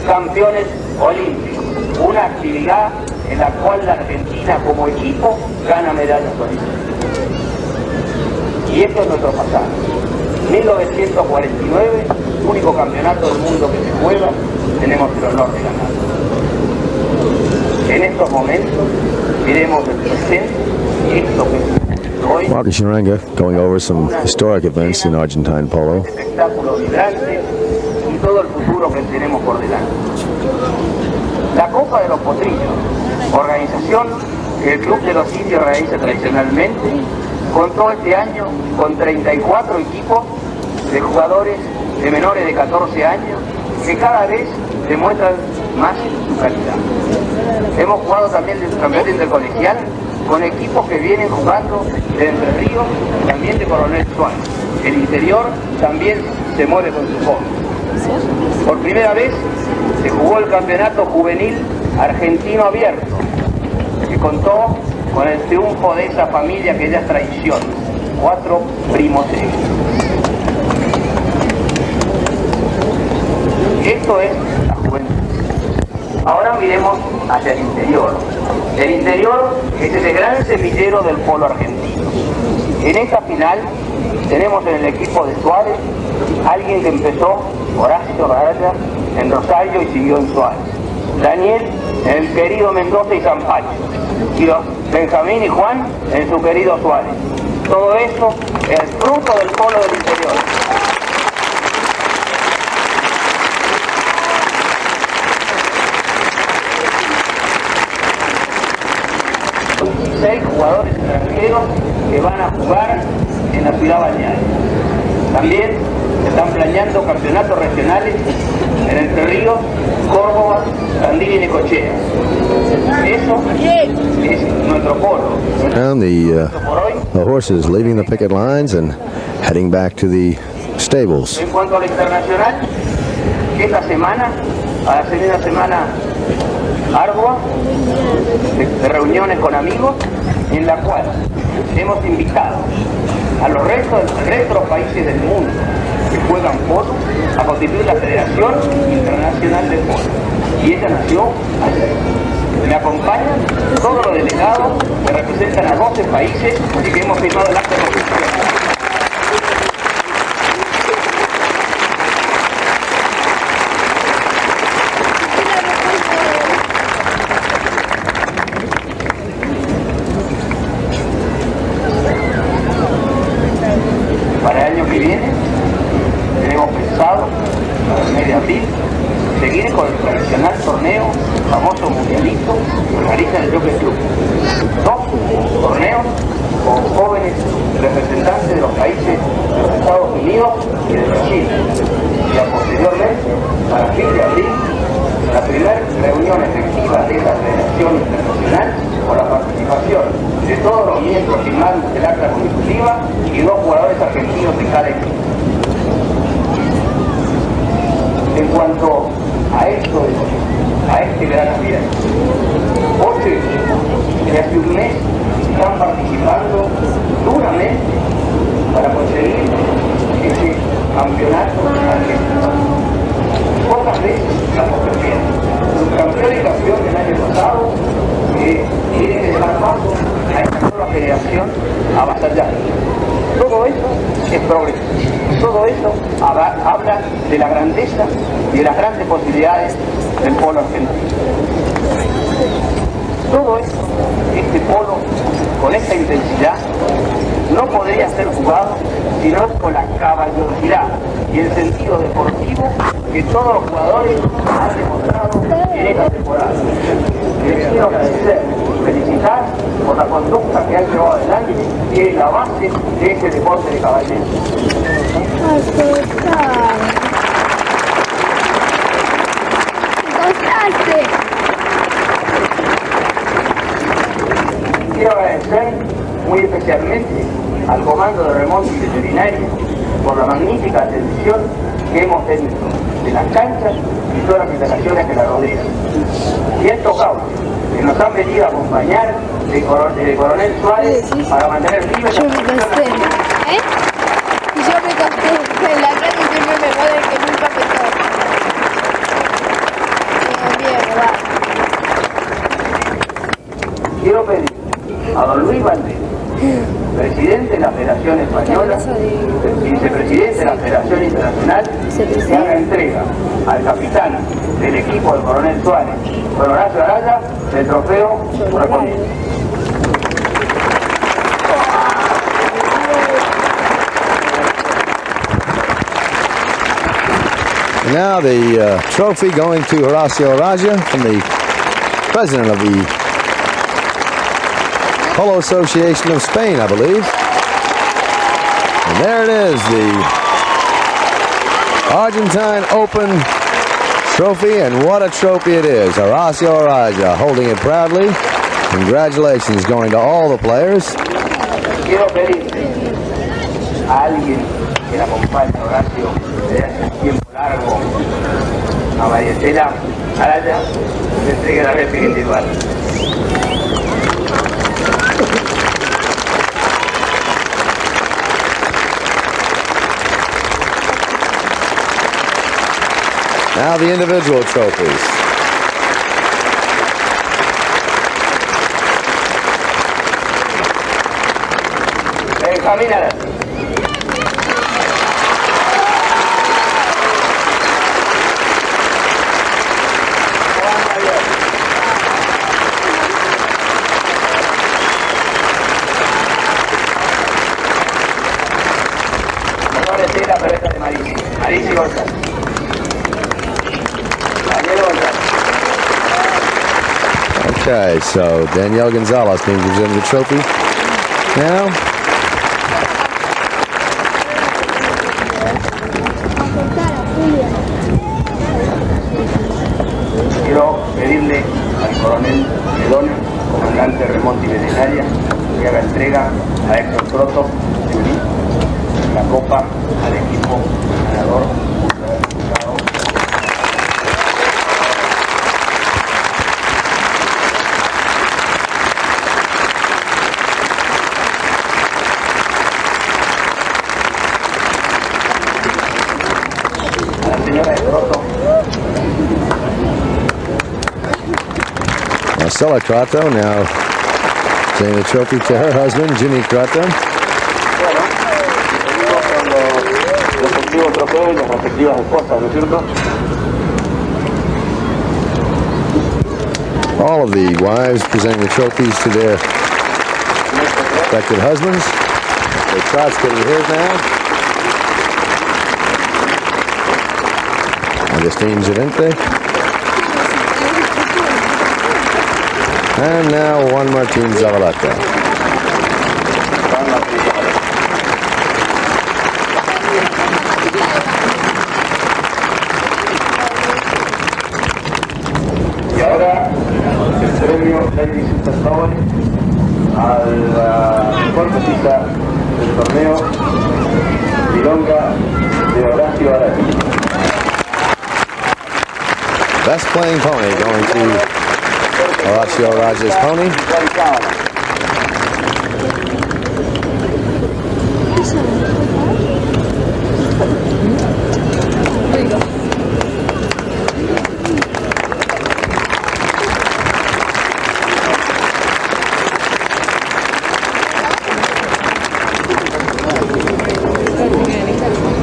S4: campeones olímpicos, una actividad en la cual la Argentina como equipo gana medallas olímpicas. Y esto es nuestro pasado. 1949, único campeonato del mundo que se juega, tenemos el honor de ganar. En estos momentos, miremos el presente, esto que hoy...
S1: Marcus Uranga going over some historic events in Argentine polo.
S4: Espectáculo vibrante y todo el futuro que tenemos por delante. La Copa de los Potrillos, organización que el Club de los Indios realiza tradicionalmente, contó este año con 34 equipos de jugadores de menores de 14 años que cada vez demuestran más su calidad. Hemos jugado también el campeonato intercolegial con equipos que vienen jugando de Entre Ríos, también de Coronel Suarez. El interior también se mueve con sus jóvenes. Por primera vez se jugó el campeonato juvenil argentino abierto, que contó con el triunfo de esa familia que ya es tradición, 4 primos seguidos. Esto es la juventud. Ahora miremos hacia el interior. El interior es el gran semillero del polo argentino. En esta final tenemos en el equipo de Suárez alguien que empezó, Horacio Raya, en Rosario y siguió en Suárez. Daniel en el querido Mendoza y San Pacho. Y los Benjamín y Juan en su querido Suárez. Todo eso es el fruto del polo del interior. Son 16 jugadores extranjeros que van a jugar en la ciudad balnearia. También se están planeando campeonatos regionales en Entre Ríos, Córdoba, Tandil y Necochea. Eso es nuestro polo.
S1: And the horses leaving the picket lines and heading back to the stables.
S4: En cuanto a lo internacional, esta semana va a ser una semana ardua de reuniones con amigos, en la cual hemos invitado a los restos de los países del mundo que juegan polo a constituir la Federación Internacional de Polo. Y esta nació ayer. Me acompañan todos los delegados que representan a 12 países y que hemos firmado el acta de constitución. Para el año que viene tenemos pensado, para el mes de abril, seguir con el tradicional torneo, famoso mundialito, que organiza el Jockey Club. 2 torneos con jóvenes representantes de los países de los Estados Unidos y de Brasil. Y posteriormente, para fin de abril, la primera reunión efectiva de esta Federación Internacional con la participación de todos los miembros firmantes del acta constitutiva y 2 jugadores argentinos de cada equipo. En cuanto a esto, a este gran abierto, 8 equipos que hace un mes están participando duramente para conseguir ese campeonato argentino. Pocas veces la posibilidad. El campeón y campeón del año pasado tiene que dejar paso a esta nueva generación avasallante. Todo eso es progreso. Todo eso habla de la grandeza y de las grandes posibilidades del polo argentino. Todo eso, este polo, con esta intensidad, no podría ser jugado sino con la caballerosidad y el sentido deportivo que todos los jugadores han demostrado en esta temporada. Les quiero agradecer y felicitar por la conducta que han llevado adelante, que es la base de este deporte de caballeros. muy especialmente al Comando de Remonte y Veterinaria por la magnífica atención que hemos tenido de las canchas y todas las instalaciones que la rodean. Y estos cauces que nos han venido a acompañar de Coronel Suarez para mantener vivas las
S5: Y yo me conté en la radio y siempre me jode que nunca petó. Bien, ¿verdad?
S4: Quiero pedir a don Luis Valdés, presidente de la Federación Española, vicepresidente de la Federación Internacional, que haga entrega al capitán del equipo del Coronel Suárez, don Horacio Araya, del trofeo correspondiente.
S1: Now the trophy going to Horacio Araya from the president of the Polo Association of Spain, I believe. And there it is, the Argentine Open trophy, and what a trophy it is. Horacio Araya holding it proudly. Congratulations going to all the players.
S4: Quiero pedirle a alguien que la acompañe a Horacio desde hace un tiempo largo, a Marietela Araya, que entregue la réplica individual.
S1: Now the individual trophies.
S4: Benjamín Araya. La perreta de Marisi González.
S1: Okay, so Danielle Gonzalez being presented the trophy. Now,
S4: quiero pedirle al coronel Medón, comandante de Remonte y Veterinaria, que haga entrega a Héctor Croto de Uní, la copa al equipo ganador.
S1: Marcela Crato now taking the trophy to her husband, Jimmy Crato.
S4: Los respectivos trofeos y las respectivas esposas, ¿no es cierto?
S1: All of the wives presenting the trophies to their respective husbands. The Trots getting his now. Agustin Gerente. And now Juan Martin Zavaleta.
S4: Y ahora el premio Ladies Super Power a la mejor petita del torneo Milonga de Horacio Araya.
S1: Best playing pony going to Horacio Araya's pony.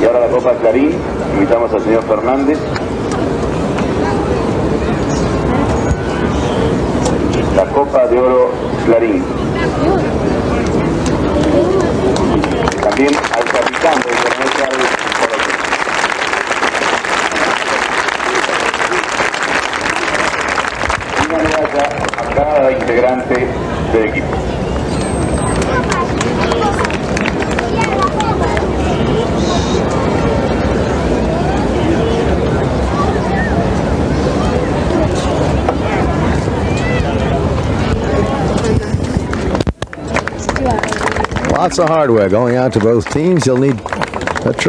S4: Y ahora la Copa Clarín, invitamos al señor Fernández. La Copa de Oro Clarín. También al capitán del Coronel Suárez. Una medalla a cada integrante del equipo.
S5: Claro.
S1: Lots of hardware going out to both teams. You'll need a truck.